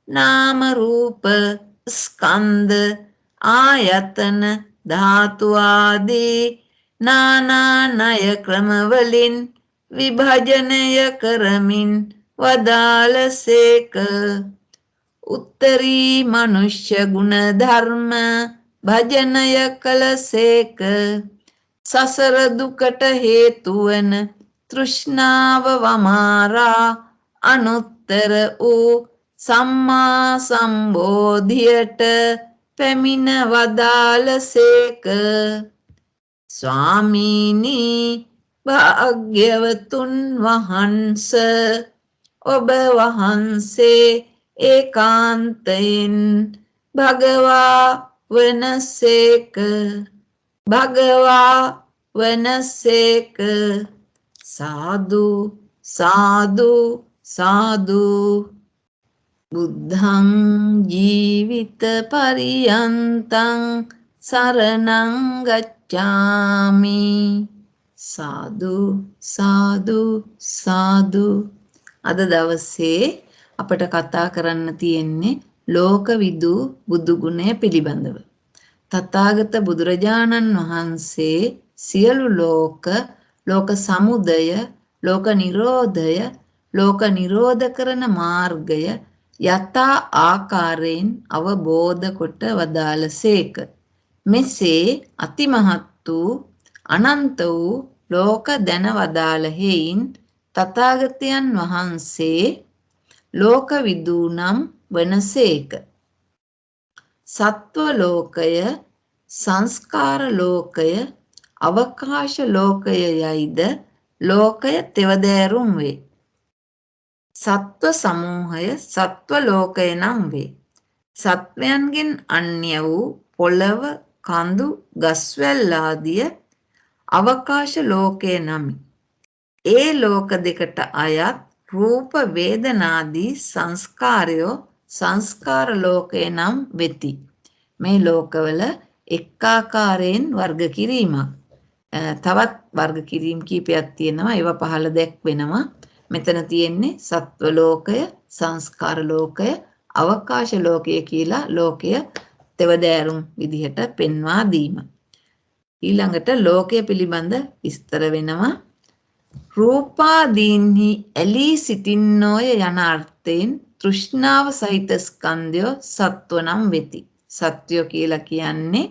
නාම රූප ස්කන්ධ ආයතන ධාතු ආදී නානා ණය ක්‍රම වලින් විභජනය කරමින් වදාළසේක. උත්තරී මනුෂ්‍ය ගුණ ධර්ම භජනය කළසේක. සසර දුකට හේතු වන තෘෂ්ණාව වමාරා අනුත්තර වූ සම්මා සම්බෝධියට පැමිණ වදාළසේක. ස්වාමීනි භාග්‍යවතුන් වහන්ස ඔබ වහන්සේ ඒකාන්තයෙන් භගවා වනසේක. භගවා වනසේක. සාදු සාදු සාදු. බුද්ධං ජීවිත පරියන්තං සරණං ගච්ඡාමි. සාදු සාදු සාදු. අද දවසේ අපට කතා කරන්න තියෙන්නේ ලෝකවිදු බුදු ගුණය පිළිබඳව. තථාගත බුදුරජාණන් වහන්සේ සියලු ලෝක සමුදය, ලෝක නිරෝධය, ලෝක නිරෝධ කරන මාර්ගය යථා ආකාරයෙන් අවබෝධ කොට වදාළසේක. මෙසේ අතිමහත් වූ අනන්ත වූ ලෝක දැන වදාළ හේයින් තථාගතයන් වහන්සේ ලෝකවිදූ නම් වනසේක. සත්ව ලෝකය, සංස්කාර ලෝකය, අවකාශ ලෝකය යයිද ලෝකය තෙවදෑරුම් වේ. සත්ව සමූහය සත්ව ලෝකය නම් වේ. සත්වයන්ගෙන් අන්‍ය වූ පොළව, කඳු, ගස්වැල් ආදිය අවකාශ ලෝකය නමි. ඒ ලෝක දෙකට අයත් රූප, වේදනාදී සංස්කාරයෝ සංස්කාර ලෝකය නම් වෙති. මේ ලෝකවල එක් ආකාරයෙන් වර්ග කිරීමක්. තවත් වර්ග කිරීම් කීපයක් තියෙනවා. ඒවා පහළ දැක්වෙනවා. මෙතන තියෙන්නේ සත්ව ලෝකය, සංස්කාර ලෝකය, අවකාශ ලෝකය කියලා ලෝකය තෙවදෑරුම් විදිහට පෙන්වා දීම. ඊළඟට ලෝකය පිළිබඳ විස්තර වෙනවා. රූපාදීන්හි ඇලී සිටින්නෝය යන අර්ථයෙන් තෘෂ්ණාව සහිත ස්කන්ධයෝ සත්ව නම් වෙති. සත්වයෝ කියලා කියන්නේ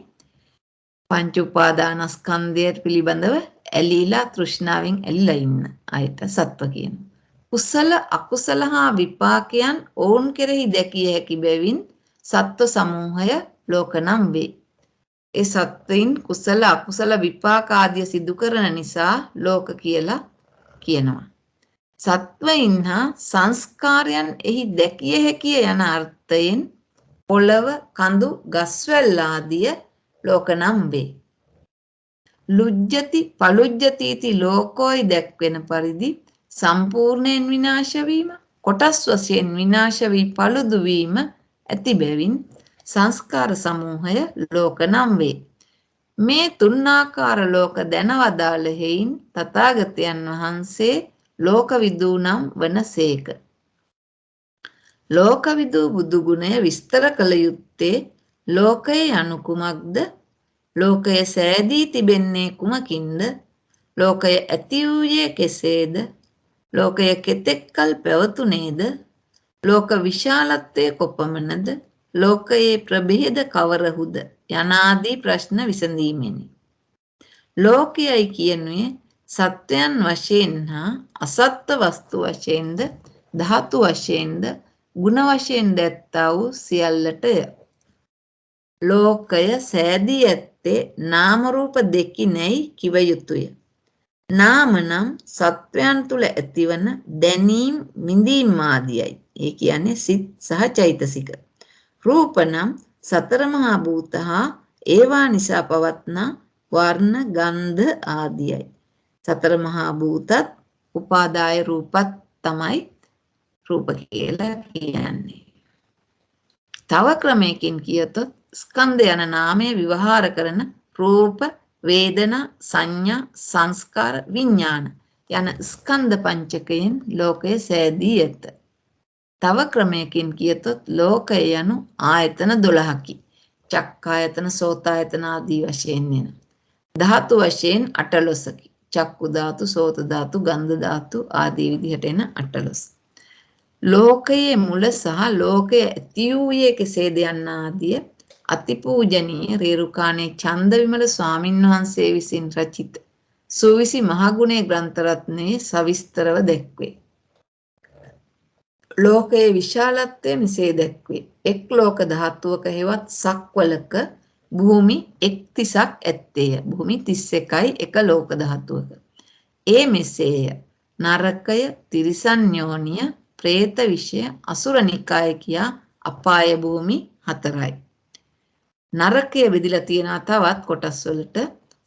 පංච උපාදානස්කන්ධය පිළිබඳව ඇලීලා තෘෂ්ණාවෙන් ඇලිලා ඉන්න අයට සත්ව කියනවා. කුසල අකුසල හා විපාකයන් ඔවුන් කෙරෙහි දැකිය හැකි බැවින් සත්ව සමූහය ලෝක නම් වේ. ඒ සත්වයින් කුසල අකුසල විපාක ආදිය සිදු කරන නිසා ලෝක කියලා කියනවා. සත්වයින් හා සංස්කාරයන් එහි දැකිය හැකිය යන අර්ථයෙන් පොළව, කඳු, ගස්වැල් ආදිය ලෝක නම් වේ. ලුජ්ජති පලුජ්ජති ලෝකෝයි දැක්වෙන පරිදි සම්පූර්ණයෙන් විනාශ වීම, කොටස් වශයෙන් විනාශ වී පළුදු වීම ඇති බැවින් සංස්කාර සමූහය ලෝක නම් වේ. මේ තුන්ආකාර ලෝක දැනවදාළ හේයින් තථාගතයන් වහන්සේ ලෝකවිදූ නම් වනසේක. ලෝකවිදූ බුදු ගුණය විස්තර කළ යුත්තේ ලෝකය යනු කුමක්ද? ලෝකය සෑදී තිබෙන්නේ කුමකින්ද? ලෝකය ඇති වූයේ කෙසේද? ලෝකය කෙතෙක් කල් පැවතුනේද? ලෝක විශාලත්වය කොපමණද? ලෝකයේ ප්‍රභේද කවරහුද? යනාදී ප්‍රශ්න විසඳීමෙනි. ලෝකයයි කියනුවේ සත්වයන් වශයෙන් හා අසත්ව වස්තු වශයෙන්ද ධාතු වශයෙන්ද ගුණ වශයෙන් දැත්තා වූ සියල්ලටය. ලෝකය සෑදී ඇත්තේ නාම රූප දෙකිනැයි කිව යුතුය. නාම නම් සත්වයන් තුළ ඇතිවන දැනීම් විඳීම් ආදියයි. ඒ කියන්නේ සිත් සහ චෛතසික. රූප නම් සතර මහා භූත හා ඒවා නිසා පවත්නා වර්ණ ගන්ධ ආදියයි. සතර මහා භූතත් උපාදාය රූපත් තමයි රූප කියලා කියන්නේ. තව ක්‍රමයකින් කියතොත් ස්කන්ධ යන නාමය විවහාර කරන රූප, වේදනා, සංඥා, සංස්කාර, විඥාන යන ස්කන්ධ පංචකයෙන් ලෝකය සෑදී ඇත. තව ක්‍රමයකින් කියතොත් ලෝකය යනු ආයතන 12කි. චක්කායතන, සෝතායතන ආදී වශයෙන් එන. ධාතු වශයෙන් 18කි. චක්කු ධාතු, සෝත ධාතු, ගන්ධ ධාතු ආදී විදිහට එන 18. ලෝකයේ මුල සහ ලෝකය ඇති වූයේ කෙසේද යන්න ආදිය අතිපූජනීය රේරුකාණේ චන්දවිමල ස්වාමින් වහන්සේ විසින් රචිත සූවිසි මහගුණේ ග්‍රන්ථ රත්නයේ සවිස්තරව දැක්වේ. ලෝකයේ විශාලත්වය මෙසේ දැක්වේ. එක් ලෝක ධාතුවක හෙවත් සක්වලක භූමි 31ක් ඇත්තේය. භූමි 31යි එක ලෝක ධාතුවක. ඒ මෙසේය. නරකය, තිරිසන් යෝනිය, ප්‍රේත විෂය, අසුර නිකාය කියා අපාය භූමි 4යි. නරකය බෙදලා තියෙනවා තවත් කොටස් වලට.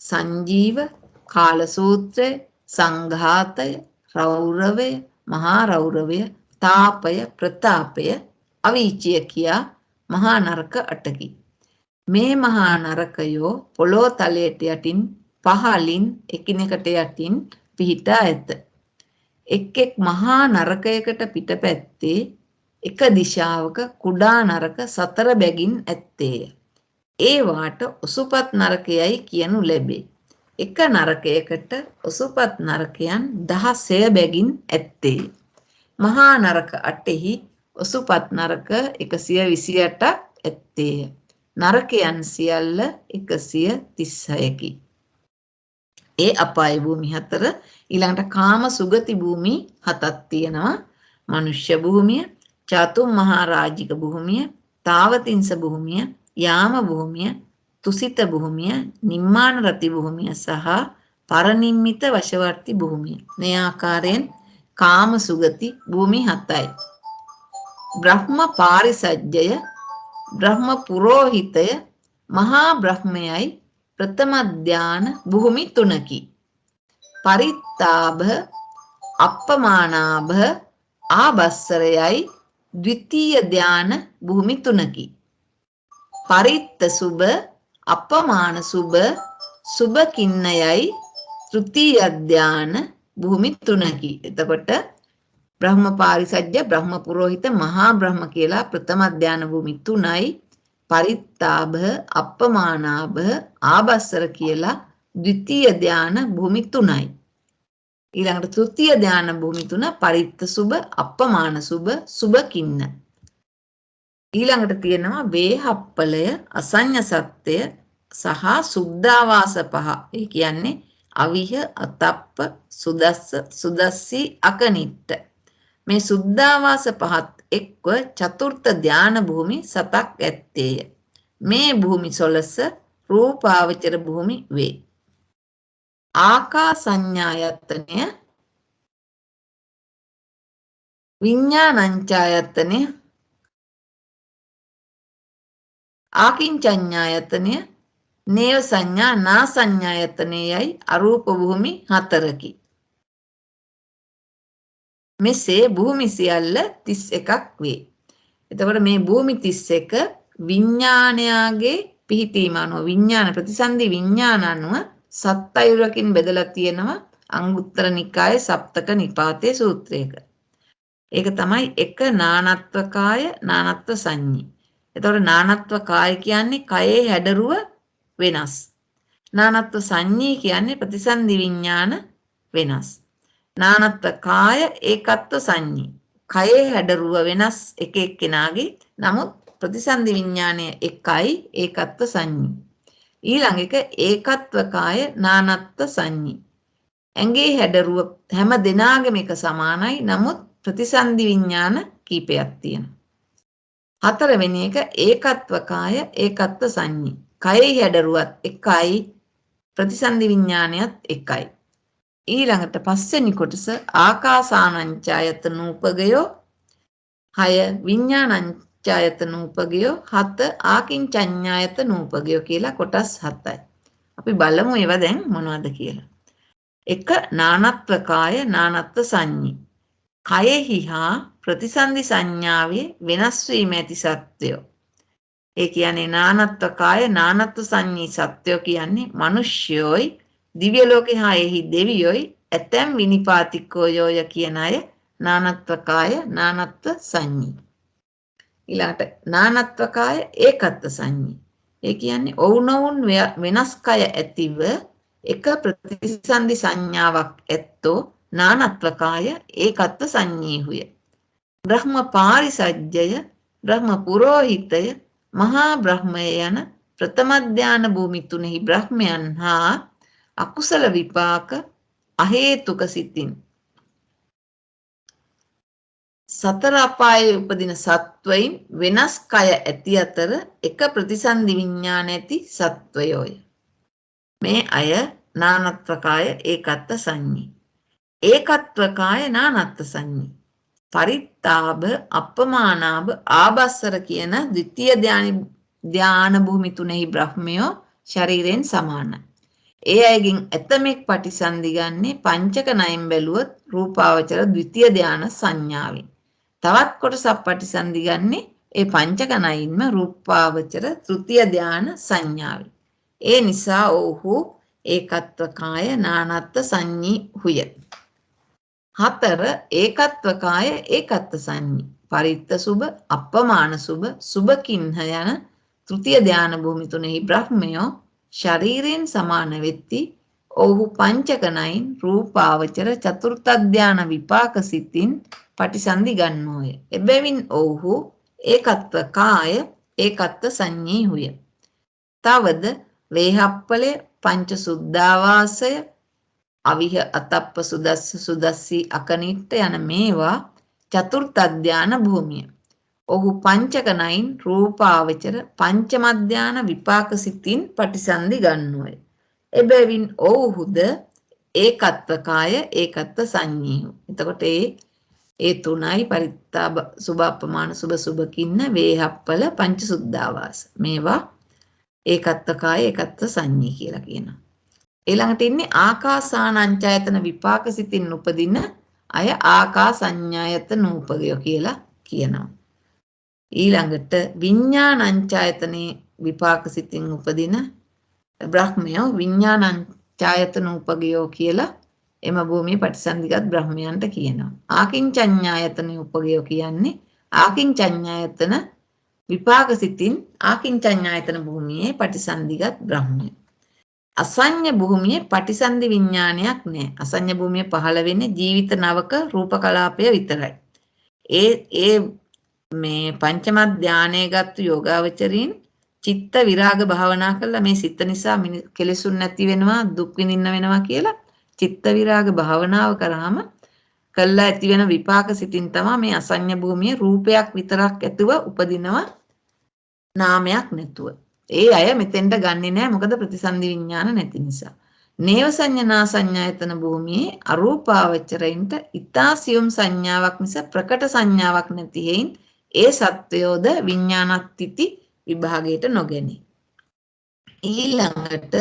සංජීව, කාලසූත්‍රය, සංඝාතය, රෞරවය, මහා රෞරවය, තාපය, ප්‍රතාපය, අවීචිය කියා මහා නරක 8කි. මේ මහා නරකයෝ පොළොව තලයට යටින් පහළින් එකිනෙකට යටින් පිහිටා ඇත. එක් එක් මහා නරකයකට පිටපැත්තේ එක දිශාවක කුඩා නරක 4 බැගින් ඇත්තේය. ඒවාට ඔසුපත් නරකයයි කියනු ලැබේ. එක නරකයකට ඔසුපත් නරකයන් 16 බැගින් ඇත්තේය. මහා නරක 8හි ඔසුපත් නරක 128ක් ඇත්තේය. නරකයන් සියල්ල 136කි. ඒ අපාය භූමි 4 ඊළඟට කාම සුගති භූමි 7ක් තියෙනවා. මනුෂ්‍ය භූමිය, චතුම් මහා රාජික භූමිය, තාවතිංස භූමිය, යාම භූමිය, තුසිත භූමිය, නිම්මාන රති භූමිය සහ පරනිම්මිත වශවර්ති භූමිය. මේ ආකාරයෙන් කාම සුගති භූමි 7යි. බ්‍රහ්ම පාරිසජ්ජය, බ්‍රහ්ම පුරෝහිතය, මහා බ්‍රහ්මයයි ප්‍රථම ධාන භූමි 3කි. පරිත්තාභ, අප්පමානාභ, ආබස්සරයයි ද්විතීය ධාන භූමි 3කි. පරිත්ත සුබ, අප්පමාන සුබ, සුබ කින්නයයි තෘතීය ධාන භූමි 3කි. එතකොට බ්‍රහ්ම පාරිසජ්ජ, බ්‍රහ්ම පුරෝහිත, මහා බ්‍රහ්ම කියලා ප්‍රථම ධාන භූමි 3යි. පරිත්තාභ, අප්පමානාභ, ආබස්සර කියලා ද්විතීය ධාන භූමි 3යි. ඊළඟට තෘතීය ධාන භූමි 3 පරිත්ත සුබ, අප්පමාන සුබ, සුබ කින්න. ඊළඟට තියෙනවා වේහප්පලය, අසඤ්ඤ සත්‍ය සහ සුද්ධාවාස 5. ඒ කියන්නේ අවිහ, අතප්ප, සුදස්ස, සුදස්සි, අකනිට්ට. මේ සුද්ධාවාස 5ත් එක්ව චතුර්ථ ධාන භූමි 7ක් ඇත්තේය. මේ භූමි 12 රූපාවචර භූමි වේ. ආකාසඤ්ඤායතනය, විඥානංචායතනය, ආකින්චඤ්ඤායතනය, නේව සංඥා නා සංඥායතනයයි අරූප භූමි 4කි. මෙසේ භූමි සියල්ල 31ක් වේ. එතකොට මේ භූමි 31 විඥානයාගේ පිහිටීම අනුව විඥාන ප්‍රතිසන්දි විඥාන අනුව සත් අයුරකින් බෙදලා තියෙනවා අංගුත්තර නිකායේ සප්තක නිපාතේ සූත්‍රයක. ඒක තමයි එක නානත්ව කාය නානත්ව සංඤී. එතකොට නානත්ව කාය කියන්නේ කයේ හැඩරුව වෙනස්. නානත්ව සංඤී කියන්නේ ප්‍රතිසන්දි විඥාන වෙනස්. නානත්ව කාය ඒකත්ව සංඤී. කයේ හැඩරුව වෙනස් එක එක්කෙනාගේ. නමුත් ප්‍රතිසන්දි විඥානය එකයි ඒකත්ව සංඤී. ඊළඟ එක ඒකත්ව කාය නානත්ව සංඤී. ඇඟේ හැඩරුව හැම දෙනාගේම එක සමානයි. නමුත් ප්‍රතිසන්දි විඥාන කීපයක් තියෙනවා. හතරවෙනි එක ඒකත්ව කාය ඒකත්ව සංඤී. කයෙහි හැඩරුවත් එකයි ප්‍රතිසන්දි විඥානයත් එකයි. ඊළඟට පස්වෙනි කොටස ආකාසානංචායතන උපගයෝ 6 විඥානංචායතන උපගයෝ 7 ආකින්චඤ්ඤායතන උපගයෝ කියලා කොටස් 7යි. අපි බලමු ඒවා දැන් මොනවද කියලා. එක නානත්ව කාය නානත්ව සංඤී. කයෙහි හා ප්‍රතිසන්දි සංඥාවේ වෙනස් වීම ඇති සත්‍යය. ඒ කියන්නේ නානත්ව කාය නානත්ව සංඤී සත්‍යය කියන්නේ මිනිස්යෝයි දිව්‍ය ලෝකේ හා එහි දෙවියෝයි ඇතැම් විනිපාතිකෝයෝය කියන අය නානත්ව කාය නානත්ව සංඤී. ඊළඟට නානත්ව කාය ඒකත්ව සංඤී. ඒ කියන්නේ ඔවුනොවුන් වෙනස් කය ඇතිව එක ප්‍රතිසන්දි සංඥාවක් ඇත්තෝ නානත්ව කාය ඒකත්ව සංඤීහුය. බ්‍රහ්ම පාරිසජ්ජය බ්‍රහ්ම පුරෝහිතය මහා බ්‍රහ්මය යන ප්‍රථම ධාන භූමි තුනෙහි බ්‍රහ්මයන් හා අකුසල විපාක අහේතුක සිතින් සතර අපායේ උපදින සත්වයින් වෙනස් කය ඇති අතර එක ප්‍රතිසන්දි විඥාන ඇති සත්වයෝය. මේ අය නානත්ව කාය ඒකත්ව සංඤී. ඒකත්ව කාය නානත්ව සංඤී. පරිත්තාභ අපමානාභ ආබස්සර කියන ද්විතීය ධාන භූමි තුනෙහි බ්‍රහ්මයෝ ශරීරයෙන් සමානයි. ඒ අයගෙන් ඇතමෙක් පටිසන්ධි ගන්නේ පංචක නයින් බැලුවොත් රූපාවචර ද්විතීය ධාන සංඥාවෙන්. තවත් කොටසක් පටිසන්ධි ගන්නේ ඒ පංචක නයින්ම රූපාවචර තෘතීය ධාන සංඥාවෙන්. ඒ නිසා ඔහු ඒකත්ව කාය නානත්ව සංඤී හුය. 4 ඒකත්ව කාය ඒකත්ව සංඤී. පරිත්ත සුභ අපමාන සුභ සුභකින්හ යන තෘතීය ධාන භූමි තුනෙහි බ්‍රහ්මයෝ ශරීරයෙන් සමාන වෙත්ති ඔහු පංචක නයින් රූපාවචර චතුර්ථ ධාන විපාක සිතින් පටිසන්ධි ගන්නෝය. එබැවින් ඔහු ඒකත්ව කාය ඒකත්ව සංඤී හුය. තවද වේහප්පලය පංච සුද්ධාවාසය අවිහ අතප්ප සුදස්ස සුදස්සි අකනිට්ට යන මේවා චතුර්ථ ධාන භූමිය. ඔහු පංචක නයින් රූපාවචර පංචම ධාන විපාක සිතින් පටිසන්ධි ගන්නෝය. එබැවින් ඔහුද ඒකත්ව කාය ඒකත්ව සංඤී. එතකොට ඒ තුනයි පරිත්තාභ සුභ අපමාන සුභ සුභකින්න වේහප්පල පංච සුද්ධාවාස. මේවා ඒකත්ව කාය ඒකත්ව සංඤී කියලා කියනවා. ඊළඟට ඉන්නේ ආකාසානංචායතන විපාක සිතින් උපදින අය ආකාසඤ්ඤායතන උපගය කියලා කියනවා. ඊළඟට විඥානංචායතනේ විපාක සිතින් උපදින බ්‍රහ්මයෝ විඥානංචායතන උපගයෝ කියලා එම භූමියේ පටිසන්ධිගත් බ්‍රහ්මයන්ට කියනවා. ආකින්චඤ්ඤායතන උපගයෝ කියන්නේ ආකින්චඤ්ඤායතන විපාක සිතින් ආකින්චඤ්ඤායතන භූමියේ පටිසන්ධිගත් බ්‍රහ්මයෝ. අසඤ්ඤ භූමියේ පටිසන්ධි විඥානයක් නැහැ. අසඤ්ඤ භූමිය පහළ වෙන්නේ ජීවිත නවක රූප කලාපය විතරයි. ඒ මේ පංචම ධානයේගත් යෝගාවචරීන් චිත්ත විරාග භාවනා කළා මේ සිත නිසා කෙලෙසුන් නැති වෙනවා දුක් විඳින්න වෙනවා කියලා චිත්ත විරාග භාවනාව කරාම කළා ඇති වෙන විපාක සිතින් තමයි මේ අසඤ්ඤ භූමියේ රූපයක් විතරක් ඇතුව උපදිනවා නාමයක් නැතුව. ඒ අය මෙතෙන්ට ගන්නෙ නෑ මොකද ප්‍රතිසන්ධි විඥාන නැති නිසා. නේව සංඥා සංඥායතන භූමියේ අරූපාවචරයින්ට ඊතා සියුම් සංඥාවක් මිස ප්‍රකට සංඥාවක් නැති හේයින් ඒ සත්වයෝද විඥානත්‍ත්‍ති විභාගයට නොගැනේ. ඊළඟට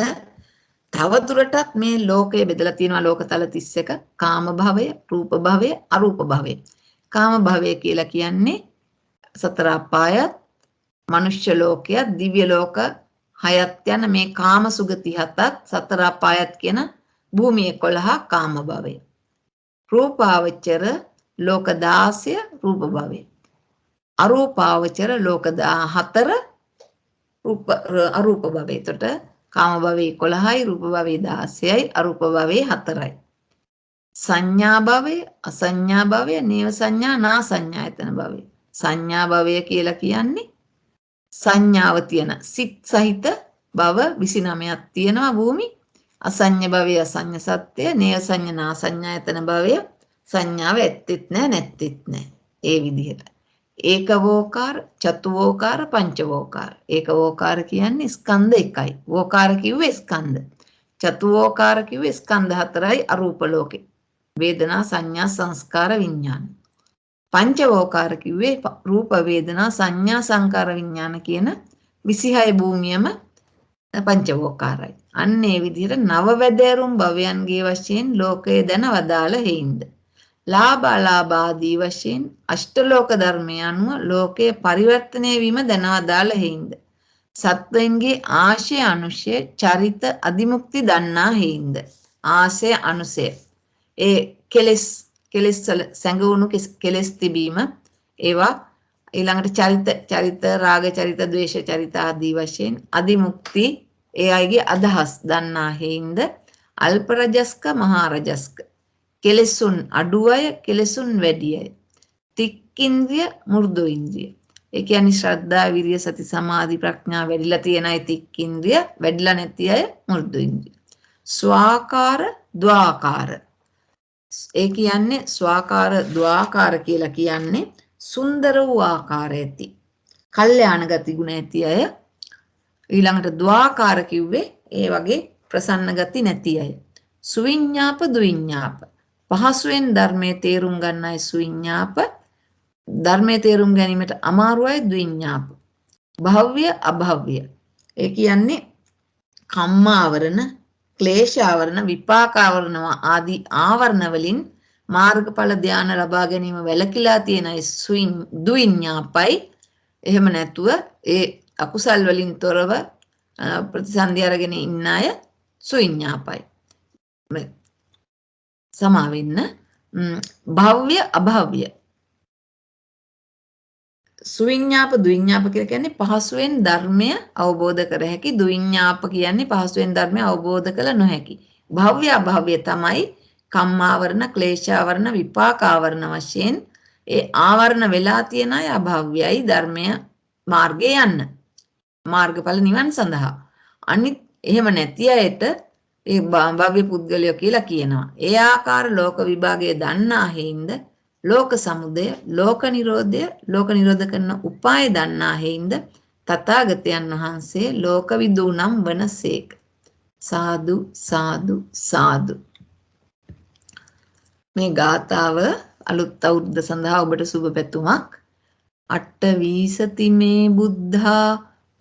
තවදුරටත් මේ ලෝකය බෙදලා තියෙනවා ලෝකතල 31 කාම භවය, රූප භවය, අරූප භවය. කාම භවය කියලා කියන්නේ සතර අපායත් මනුෂ්‍ය ලෝකයක් දිව්‍ය ලෝක හයත් යන මේ කාම සුගති හතත් සතර අපායත් කියන භූමිය 11 කාම භවය. රූපාවචර ලෝක 16 රූප භවය. අරූපාවචර ලෝක 14 අරූප භවය. එතකොට කාම භවයේ 11යි රූප භවයේ 16යි අරූප භවයේ 4යි. සංඥා භවය, අසංඥා භවය, නේව සංඥා, නා සංඥායතන භවය. සංඥා භවය කියලා කියන්නේ සංඥාව තියෙන සිත් සහිත භව 29ක් තියෙනවා භූමි. අසංඥ භවය අසංඥ සත්‍ය, නේව සංඥා, නා සංඥායතන භවය සංඥාව ඇත්තෙත් නැහැ නැත්තෙත් නැහැ. ඒ විදිහට. ඒකවෝකාර, චතුවෝකාර, පංචවෝකාර. ඒකවෝකාර කියන්නේ ස්කන්ධ එකයි. වෝකාර කිව්වේ ස්කන්ධ. චතුවෝකාර කිව්වේ ස්කන්ධ හතරයි අරූප ලෝකේ. වේදනා සංඥා සංස්කාර විඥාන. පංචවෝකාර කිව්වේ රූප වේදනා සංඥා සංකාර විඥාන කියන 26 භූමියම පංචවෝකාරයි. අන්න ඒ විදිහට නවවැදෑරුම් භවයන්ගේ වශයෙන් ලෝකයේ දැන වදාළ හේින්ද. ලාභ අලාභාදී වශයෙන් අෂ්ටලෝක ධර්මය අනුව ලෝකයේ පරිවර්තනය වීම දැන වදාළ හේින්ද. සත්වයන්ගේ ආශය අනුශය චරිත අදිමුක්ති දන්නා හේින්ද. ආශය අනුසය ඒ කෙලෙස් වල සැඟවුණු කෙලෙස් තිබීම ඒවා ඊළඟට චරිත රාග චරිත ද්වේෂ චරිත ආදී වශයෙන් අදිමුක්ති ඒ අයගේ අදහස් දන්නා හේින්ද අල්ප රජස්ක මහා රජස්ක කෙලෙසුන් අඩු අය කෙලෙසුන් වැඩි අය තික්කින්ද්‍රිය මෘදු ඉන්ද්‍රිය ඒ කියන්නේ ශ්‍රද්ධා විරිය සති සමාධි ප්‍රඥා වැඩිලා තියෙන අය තික්කින්ද්‍රිය වැඩිලා නැති අය මෘදු ඉන්ද්‍රිය ස්වාකාර ද්වාකාර ඒ කියන්නේ ස්වාකාර ද්වාකාර කියලා කියන්නේ සුන්දර වූ ආකාර ඇති. කල්යාණ ගති ගුණ ඇති අය. ඊළඟට ද්වාකාර කිව්වේ ඒ වගේ ප්‍රසන්න ගති නැති අය. සුවිඤ්ඤාප දුවිඤ්ඤාප. පහසුවෙන් ධර්මයේ තේරුම් ගන්න අය සුවිඤ්ඤාප. ධර්මයේ තේරුම් ගැනීමට අමාරු අය දුවිඤ්ඤාප. භව්‍ය අභව්‍ය. ඒ කියන්නේ කම්මාවරණ ක්ලේශාවරණ විපාකාවරණ ආදී ආවරණ වලින් මාර්ගඵල ධාන ලබා ගැනීම වැළකීලා තියෙන අය දුවිඤ්ඤාපයි. එහෙම නැතුව ඒ අකුසල් වලින් තොරව ප්‍රතිසන්දි අරගෙන ඉන්න අය සුවිඤ්ඤාපයි. සමා වෙන්න භව්‍ය අභව්‍ය. සුවිඤ්ඤාප දුවිඤ්ඤාප කියලා කියන්නේ පහසුවෙන් ධර්මය අවබෝධ කර හැකි. දුවිඤ්ඤාප කියන්නේ පහසුවෙන් ධර්මය අවබෝධ කළ නොහැකි. භව්‍ය අභව්‍ය තමයි කම්මාවරණ ක්ලේශාවරණ විපාකාවරණ වශයෙන් ඒ ආවරණ වෙලා තියෙන අය අභව්‍යයි ධර්මය මාර්ගේ යන්න. මාර්ගඵල නිවන් සඳහා. අනිත් එහෙම නැති අයට ඒ භව්‍ය පුද්ගලයෝ කියලා කියනවා. ඒ ආකාර ලෝක විභාගයේ දන්නා හේින්ද ලෝක සමුදය ලෝක නිරෝධ කරන උපාය දන්නා හේින්ද තථාගතයන් වහන්සේ ලෝකවිදූ නම් වනසේක. සාදු සාදු සාදු. මේ ගාථාව අලුත් අවුරුද්ද සඳහා ඔබට සුබ පැතුමක්. අට වීසති මේ බුද්ධා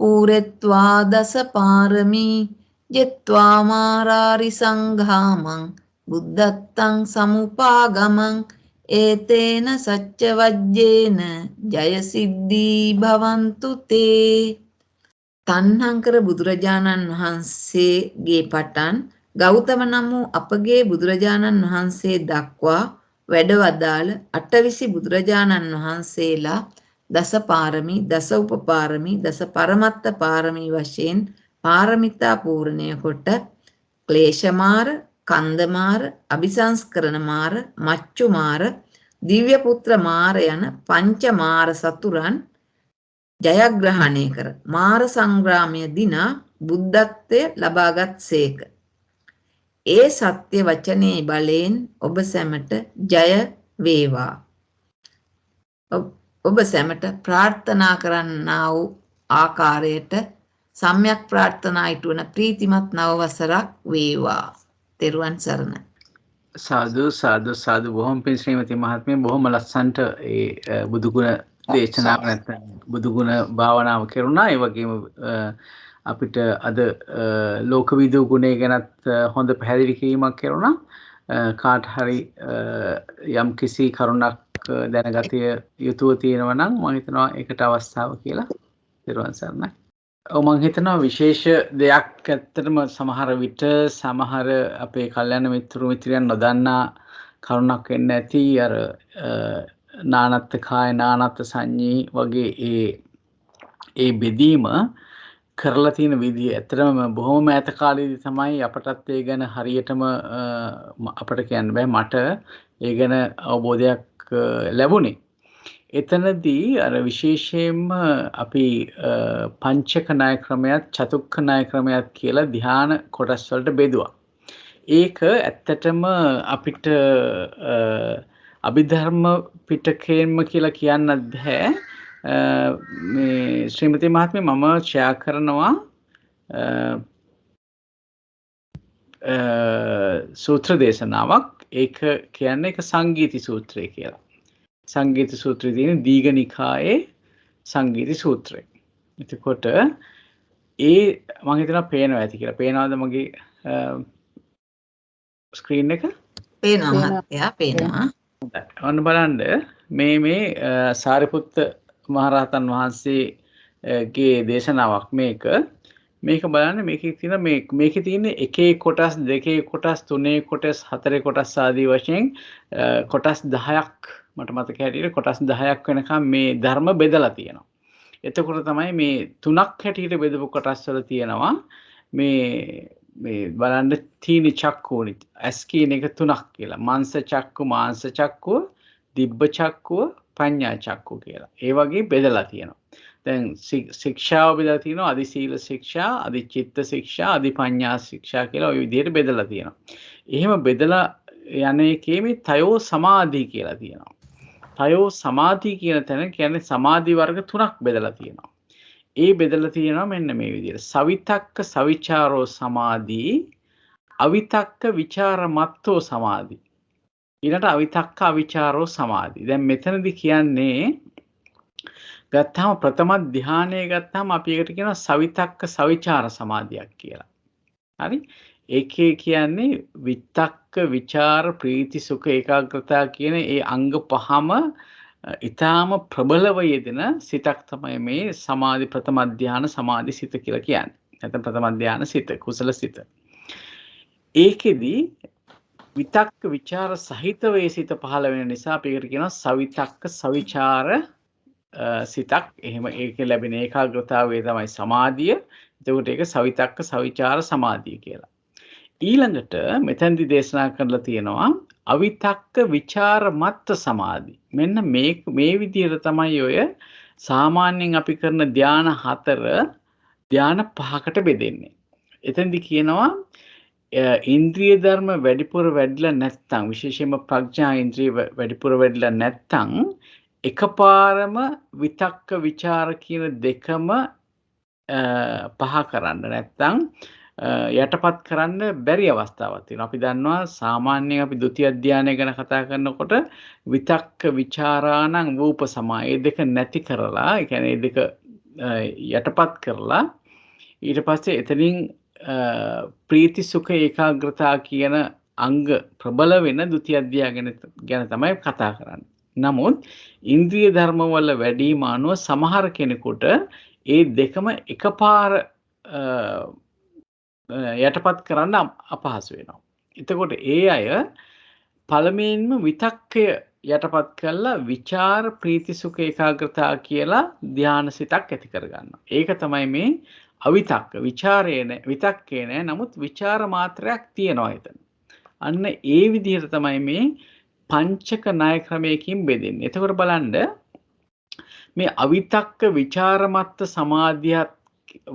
පූරෙත්වා දස පාරමී ජෙත්වා මාරාරි සංඝාමං බුද්ධත්තං සමුපාගමං ඒතේන සච්ච වජ්ජේන ජය සිද්ධී භවන්තු තේ. තණ්හංකර බුදුරජාණන් වහන්සේගේ පටන් ගෞතම නම් වූ අපගේ බුදුරජාණන් වහන්සේ දක්වා වැඩවදාළ අටවිසි බුදුරජාණන් වහන්සේලා දස පාරමී දස උපපාරමී දස පරමත්ත පාරමී වශයෙන් පාරමිතා පූර්ණය කොට ක්ලේශමාර කන්දමාර අபிසංස්කරණ මාර මච්චු මාර දිව්‍ය පුත්‍ර මාර යන පංච මාර සතුරන් ජයග්‍රහණය කර මාර සංග්‍රාමය දිනා බුද්ධත්වය ලබාගත් සේක. ඒ සත්‍ය වචනේ බලයෙන් ඔබ සැමට ජය වේවා. ඔබ සැමට ප්‍රාර්ථනා කරන්නා වූ ආකාරයට සම්‍යක් ප්‍රාර්ථනා ඉටුවන ප්‍රීතිමත් නව වසරක් වේවා. තෙරුවන් සරණයි. සාදු සාදු සාදු. බොහොම පිං ශ්‍රීමති මහත්මිය බොහොම ලස්සන්ට ඒ බුදුගුණ දේශනාව නැත්නම් බුදුගුණ භාවනාව කෙරුණා. ඒ වගේම අපිට අද ලෝකවිදූ ගුණය ගැනත් හොඳ පැහැදිලි කිරීමක් කෙරුණා. කාට හරි යම් කිසි කරුණක් දැනගත යුතුව තියෙනවා නම් මම හිතනවා ඒකට අවස්ථාව කියලා. තෙරුවන් සරණයි. මං හිතනවා විශේෂ දෙයක් ඇත්තටම සමහර විට සමහර අපේ කල්යාණ මිත්‍ර මිත්‍රයන් නොදන්නා කරුණක් වෙන්න ඇති අර නානත්ත් කාය නානත්ත් සංඤී වගේ ඒ බෙදීම කරලා තියෙන විදිහ ඇත්තටම බොහොම ඈත කාලේදී තමයි අපටත් ඒ ගැන හරියටම අපට කියන්න බෑ මට ඒ ගැන අවබෝධයක් ලැබුණේ. එතනදී අර විශේෂයෙන්ම අපි පංචක ණය ක්‍රමයක් චතුක්ක ණය ක්‍රමයක් කියලා ධ්‍යාන කොටස් වලට බෙදුවා. ඒක ඇත්තටම අපිට අභිධර්ම පිටකයෙන්ම කියලා කියන්නත් බෑ. මේ ශ්‍රීමති මහත්මිය මම ෂෙයා කරනවා සූත්‍ර දේශනාවක්. ඒක කියන්නේ ඒක සංගීති සූත්‍රය කියලා. සංගීත සූත්‍රයේ තියෙන දීඝනිකායේ සංගීති සූත්‍රය. එතකොට මම හිතනවා පේනවා ඇති කියලා. පේනවද මගේ ස්ක්‍රීන් එක? පේනවා මහත්තයා පේනවා. ඔන්න බලන්න මේ සාරිපුත්ත මහරහතන් වහන්සේගේ දේශනාවක් මේක. මේක බලන්න මේකේ තියෙන එකේ කොටස් දෙකේ කොටස් තුනේ කොටස් හතරේ කොටස් ආදී වශයෙන් කොටස් 10ක් මට මතක හැටියට කොටස් 10ක් වෙනකම් මේ ධර්ම බෙදලා තියෙනවා. එතකොට තමයි මේ තුනක් හැටියට බෙදපු කොටස් වල තියෙනවා මේ බලන්න තීනි චක්කුනි ඇස් කියන එක තුනක් කියලා. මංස චක්කු මාංශ චක්කුව දිබ්බ චක්කුව පඤ්ඤා චක්කුව කියලා. ඒ වගේ බෙදලා තියෙනවා. දැන් ශික්ෂාව බෙදලා තියෙනවා අදි සීල ශික්ෂා, අදි චිත්ත ශික්ෂා, අදි පඤ්ඤා ශික්ෂා කියලා ওই විදිහට බෙදලා තියෙනවා. එහෙම බෙදලා යන එකේ මේ තයෝ සමාධි කියලා තියෙනවා. තයෝ සමාධි කියන තැන කියන්නේ සමාධි වර්ග තුනක් බෙදලා තියෙනවා. ඒ බෙදලා තියෙනවා මෙන්න මේ විදිහට. සවිතක්ක සවිචාරෝ සමාධි, අවිතක්ක විචාර මත්තෝ සමාධි. ඊළඟට අවිතක්ක අවිචාරෝ සමාධි. දැන් මෙතනදී කියන්නේ ගත්තාම ප්‍රථම ධානය ගත්තාම අපි ඒකට කියනවා සවිතක්ක සවිචාර සමාධියක් කියලා. හරි? ඒකේ කියන්නේ විතක්ක විචාර ප්‍රීති සුඛ ඒකාග්‍රතාව කියන ඒ අංග පහම ඊටාම ප්‍රබලව යෙදෙන සිතක් තමයි මේ සමාධි ප්‍රථම ධාන සමාධි සිත කියලා කියන්නේ. නැත්නම් ප්‍රථම ධාන සිත කුසල සිත. ඒකෙදි විතක්ක විචාර සහිතව ඒ සිත පහළ වෙන නිසා අපි ඒකට කියනවා සවිතක්ක සවිචාර සිතක්. එහෙම ඒකේ ලැබෙන ඒකාග්‍රතාවය තමයි සමාධිය. එතකොට ඒක සවිතක්ක සවිචාර සමාධිය කියලා. ඊළඟට මෙතෙන්දි දේශනා කරලා තියෙනවා අවිතක්ක විචාර මත්ත සමාධි. මෙන්න මේ විදිහට තමයි ඔය සාමාන්‍යයෙන් අපි කරන ධාන 4 ධාන 5කට බෙදෙන්නේ. එතෙන්දි කියනවා ඉන්ද්‍රිය ධර්ම වැඩිපුර වැඩිලා නැත්නම් විශේෂයෙන්ම ප්‍රඥා ඉන්ද්‍රිය වැඩිපුර වැඩිලා නැත්නම් එකපාරම විතක්ක විචාර කියන දෙකම පහ කරන්න නැත්නම් යටපත් කරන්න බැරි අවස්ථාවක් තියෙනවා. අපි දන්නවා සාමාන්‍යයෙන් අපි ဒုတိ ය ධානය ගැන කතා කරනකොට විතක්ක විචාරාණං රූප සමා ඒ දෙක නැති කරලා, ඒ කියන්නේ ඒ දෙක යටපත් කරලා ඊට පස්සේ එතනින් ප්‍රීති සුඛ ඒකාග්‍රතාව කියන අංග ප්‍රබල වෙන ဒုတိ ය ධානය ගැන තමයි කතා කරන්නේ. නමුත් ඉන්ද්‍රිය ධර්ම වල වැඩිම අනුව සමහර කෙනෙකුට ඒ දෙකම එකපාර යටපත් කරන්න අපහසු වෙනවා. එතකොට ඒ අය පළමුවෙන්ම විතක්කය යටපත් කරලා විචාර ප්‍රීති සුඛ ඒකාග්‍රතාව කියලා ධානසිතක් ඇති කරගන්නවා. ඒක තමයි මේ අවිතක්ක. විචාරේ නැහැ, විතක්කේ නැහැ. නමුත් විචාර මාත්‍රයක් තියෙනවා එතන. අන්න ඒ විදිහට තමයි මේ පංචක ණය ක්‍රමයකින් බෙදෙන්නේ. එතකොට බලන්න මේ අවිතක්ක විචාරමත්ත සමාධියත්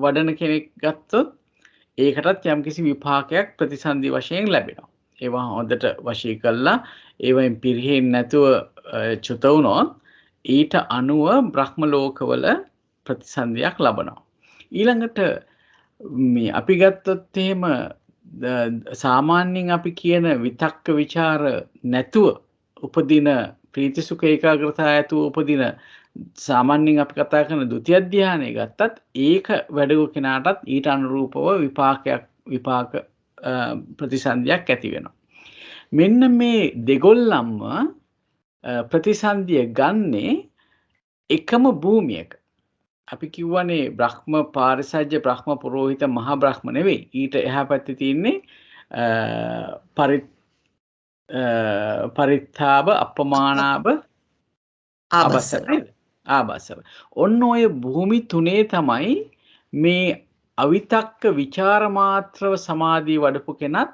වඩන කෙනෙක් ගත්තොත් ඒකටත් යම්කිසි විපාකයක් ප්‍රතිසන්දි වශයෙන් ලැබෙනවා. ඒවා හොඳට වශී කළා ඒවෙන් පිරෙන්නේ නැතුව චුත වුණොත් ඊට අනුව බ්‍රහ්ම ලෝකවල ප්‍රතිසන්දියක් ලබනවා. ඊළඟට මේ අපි ගත්තොත් එහෙම සාමාන්‍යයෙන් අපි කියන විතක්ක ਵਿਚාර නැතුව උපදින ප්‍රීති සුඛ ඒකාග්‍රතාව ඇතුව උපදින සාමාන්‍යයෙන් අපි කතා කරන ဒုတိ ය ධානය ගත්තත් ඒක වැඩගො කෙනාටත් ඊට අනුරූපව විපාක ප්‍රතිසන්දියක් ඇති වෙනවා. මෙන්න මේ දෙගොල්ලන්ම ප්‍රතිසන්දිය ගන්නේ එකම භූමියක. අපි කිව්වනේ බ්‍රහ්ම පාරිසජ්‍ය බ්‍රහ්ම පුරෝහිත මහා බ්‍රහ්ම නෙවෙයි. ඊට එහා පැත්තේ තියෙන්නේ පරිත්තාබ අපමානාබ ආබස්සර. ආබස්සර නේද? ආබස්සර. ඔන්න ඔය භූමි තුනේ තමයි මේ අවිතක්ක විචාර මාත්‍රව සමාධිය වඩපු කෙනත්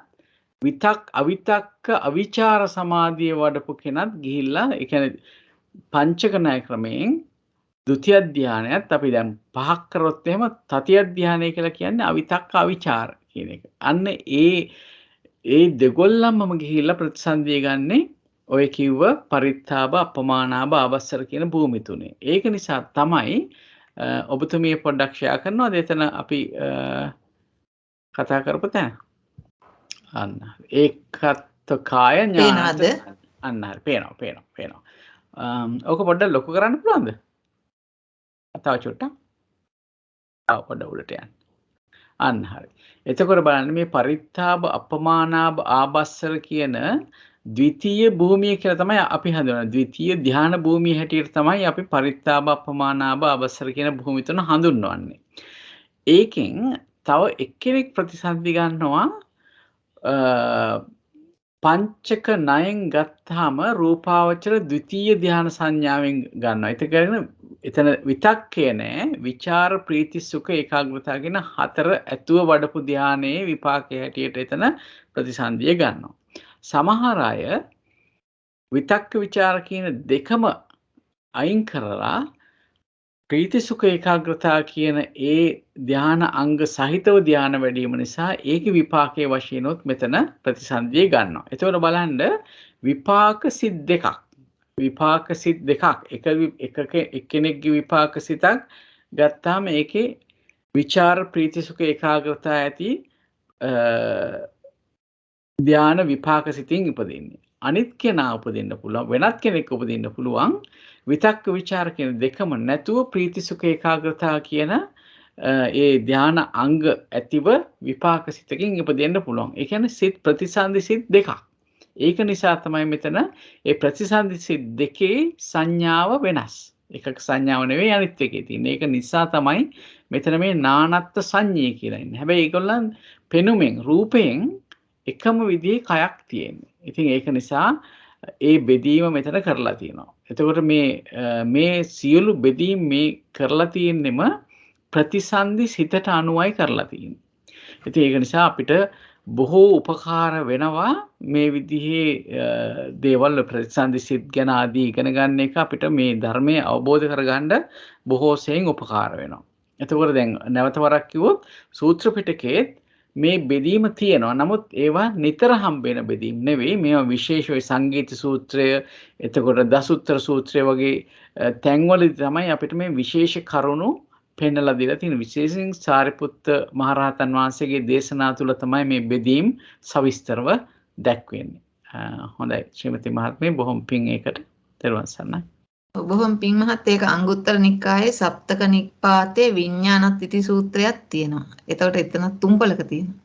අවිතක්ක අවිචාර සමාධිය වඩපු කෙනත් ගිහිල්ලා ඒ කියන්නේ පංචක ණය ක්‍රමයෙන් ဒုတိ ය ධානයත් අපි දැන් පහක් කරොත් එහෙම තතිය ධානය කියලා කියන්නේ අවිතක්ක අවිචාර කියන එක. අන්න ඒ දෙගොල්ලන්ම ගිහිල්ලා ප්‍රතිසන්දිය ගන්නේ ඔය කිව්ව පරිත්තාබ අපමානාබ ආවස්සර කියන භූමි තුනේ. ඒක නිසා තමයි ඔබතුමිය පොඩ්ඩක් ෂෙයා කරනවාද එතන අපි කතා කරපු තැන? අන්න ඒකත් කාය ඥානත් අන්න හරි පේනවා. ඕක පොඩ්ඩක් ලොකු කරන්න පුළුවන්ද? තව චුට්ටක්. තව පොඩ්ඩක් උඩට යන්න. අන්න හරි. එතකොට බලන්න මේ පරිත්තාබ අපමානාබ ආබස්සර කියන ද්විතීය භූමිය කියලා තමයි අපි හඳුනන්නේ. ද්විතීය ධාන භූමිය හැටියට තමයි අපි පරිත්තාබ අපමානාබ ආබස්සර කියන භූමි තුන හඳුන්වන්නේ. ඒකෙන් තව එක්කෙනෙක් ප්‍රතිසන්දි ගන්නවා පංචක ණයෙන් ගත්තාම රූපාවචර ද්විතීය ධාන සංඥාවෙන් ගන්නවා. ඒක කියන්නේ එතන විතක්කය නෑ විචාර ප්‍රීති සුඛ ඒකාග්‍රතාව කියන හතර ඇතුව වඩපු ධානයේ විපාකයේ හැටියට එතන ප්‍රතිසන්දිය ගන්නවා. සමහර අය විතක්ක විචාර කියන දෙකම අයින් කරලා ප්‍රීති සුඛ ඒකාග්‍රතාව කියන ඒ ධාන අංග සහිතව ධාන වැඩිම නිසා ඒකේ විපාකයේ වශයෙන්ොත් මෙතන ප්‍රතිසන්දිය ගන්නවා. එතකොට බලන්න විපාක සිත් දෙකක්. එක්කෙනෙක්ගේ විපාක සිතක් ගත්තාම ඒකේ විචාර ප්‍රීති සුඛ ඒකාග්‍රතාව ඇති ධාන විපාක සිතින් උපදින්නේ. අනිත් කෙනා උපදින්න පුළුවන් වෙනත් කෙනෙක් උපදින්න පුළුවන් විතක්ක විචාර කියන දෙකම නැතුව ප්‍රීති සුඛ ඒකාග්‍රතාව කියන ඒ ධාන අංග ඇතිව විපාක සිතකින් ඉපදෙන්න පුළුවන්. ඒ කියන්නේ සිත් ප්‍රතිසන්දි සිත් දෙකක්. ඒක නිසා තමයි මෙතන ඒ ප්‍රතිසන්දි සිත් දෙකේ සංඥාව වෙනස්. එකක සංඥාව නෙවෙයි අනිත් එකේ තියෙන්නේ. ඒක නිසා තමයි මෙතන මේ නානත්ත් සංඤ්ඤේ කියලා ඉන්නේ. හැබැයි ඒගොල්ලන් පෙනුමෙන් රූපයෙන් එකම විදිහේ කයක් තියෙන්නේ. ඉතින් ඒක නිසා ඒ බෙදීම මෙතන කරලා තියෙනවා. එතකොට මේ සියලු බෙදීම් මේ කරලා තියෙන්නෙම ප්‍රතිසන්දි සිතට අනුවයි කරලා තියෙන්නේ. ඉතින් ඒක නිසා අපිට බොහෝ උපකාර වෙනවා මේ විදිහේ දේවල් ප්‍රතිසන්දි සිත් ගැන ආදී ඉගෙන ගන්න එක අපිට මේ ධර්මය අවබෝධ කරගන්න බොහෝ සෙයින් උපකාර වෙනවා. එතකොට දැන් නැවත වරක් කිව්වොත් සූත්‍ර පිටකයේ මේ බෙදීම තියෙනවා. නමුත් ඒවා නිතර හම්බෙන බෙදීම් නෙවෙයි. මේවා විශේෂ සංගීත සූත්‍රය, එතකොට දසුත්තර සූත්‍රය වගේ තැන්වලදී තමයි අපිට මේ විශේෂ කරුණු පෙන්නලා දීලා තියෙන. විශේෂයෙන් සාරිපුත්ත මහරහතන් වහන්සේගේ දේශනා තුල තමයි මේ බෙදීම් සවිස්තරව දැක්වෙන්නේ. හොඳයි ශ්‍රීමති මහත්මිය බොහොම පිං ඒකට තෙරුවන් සරණයි. බොහොම පිං මහත් ඒක අංගුත්තර නිකායේ සප්තක නිපාතේ විඥානත්ථිති සූත්‍රයක් තියෙනවා. එතකොට එතන තුම්පලක තියෙනවා.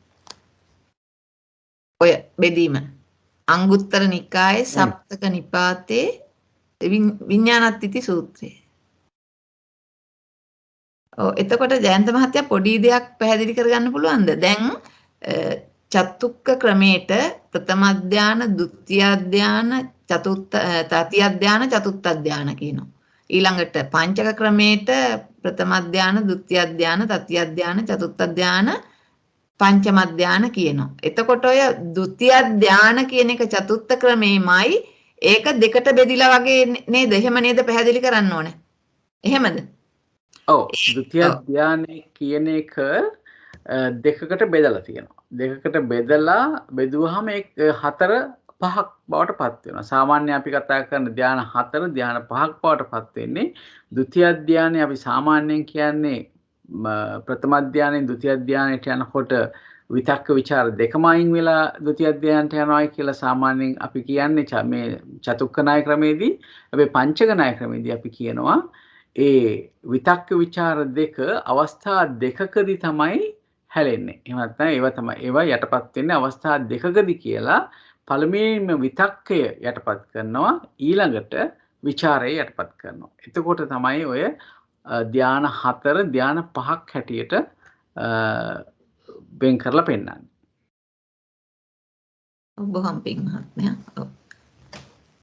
ඔය බෙදීම අංගුත්තර නිකායේ සප්තක නිපාතේ විඥානත්ථිති සූත්‍රය. එතකොට ජයන්ත මහත්තයා පොඩි දෙයක් පැහැදිලි කරගන්න පුළුවන්ද? දැන් චතුක්ක ක්‍රමයට ප්‍රථම ධාන, ဒုတိ ය ධාන, තතිය ධාන, චතුත්ථ ධාන කියනවා. ඊළඟට පංචක ක්‍රමයට ප්‍රථම ධාන, ဒုတိ ය ධාන, තතිය ධාන, චතුත්ථ ධාන, පංචම ධාන කියනවා. එතකොට ඔය ဒုတိ ය ධාන කියන එක චතුත්ථ ක්‍රමෙමයි ඒක දෙකට බෙදිලා වගේ නේද? එහෙම නේද පැහැදිලි කරන්න ඕනේ. එහෙමද? ඔව් ဒုတိ ය ධානය කියන එක දෙකකට බෙදලා තියෙනවා. දෙකකට බෙදුවාම ඒ හතර පහක් බවට පත් වෙනවා. සාමාන්‍ය අපි කතා කරන ධාන හතර ධාන පහක් බවට පත් වෙන්නේ. ဒုတိ ය ධානය අපි සාමාන්‍යයෙන් කියන්නේ ප්‍රථම ධානයෙන් ဒုတိ ය ධානයට යනකොට විතක්ක ਵਿਚාර දෙකම අයින් වෙලා ဒုတိ ය ධානයට යනවායි කියලා සාමාන්‍යයෙන් අපි කියන්නේ මේ චතුක්ක ණය ක්‍රමේදී. හැබැයි පංචක ණය ක්‍රමේදී අපි කියනවා ඒ විතක්ක ਵਿਚාර දෙක අවස්ථා දෙකකදී තමයි හැලෙන්නේ. එහෙම නැත්නම් ඒවා යටපත් වෙන්නේ අවස්ථා දෙකකදී කියලා පළමුවෙන්ම විතක්කය යටපත් කරනවා ඊළඟට ਵਿਚාරය යටපත් කරනවා. එතකොට තමයි ඔය ධ්‍යාන 4 ධ්‍යාන 5ක් හැටියට වෙන් කරලා පෙන්නන්නේ. බොහොම පිං මහත්මයා. ඔව්.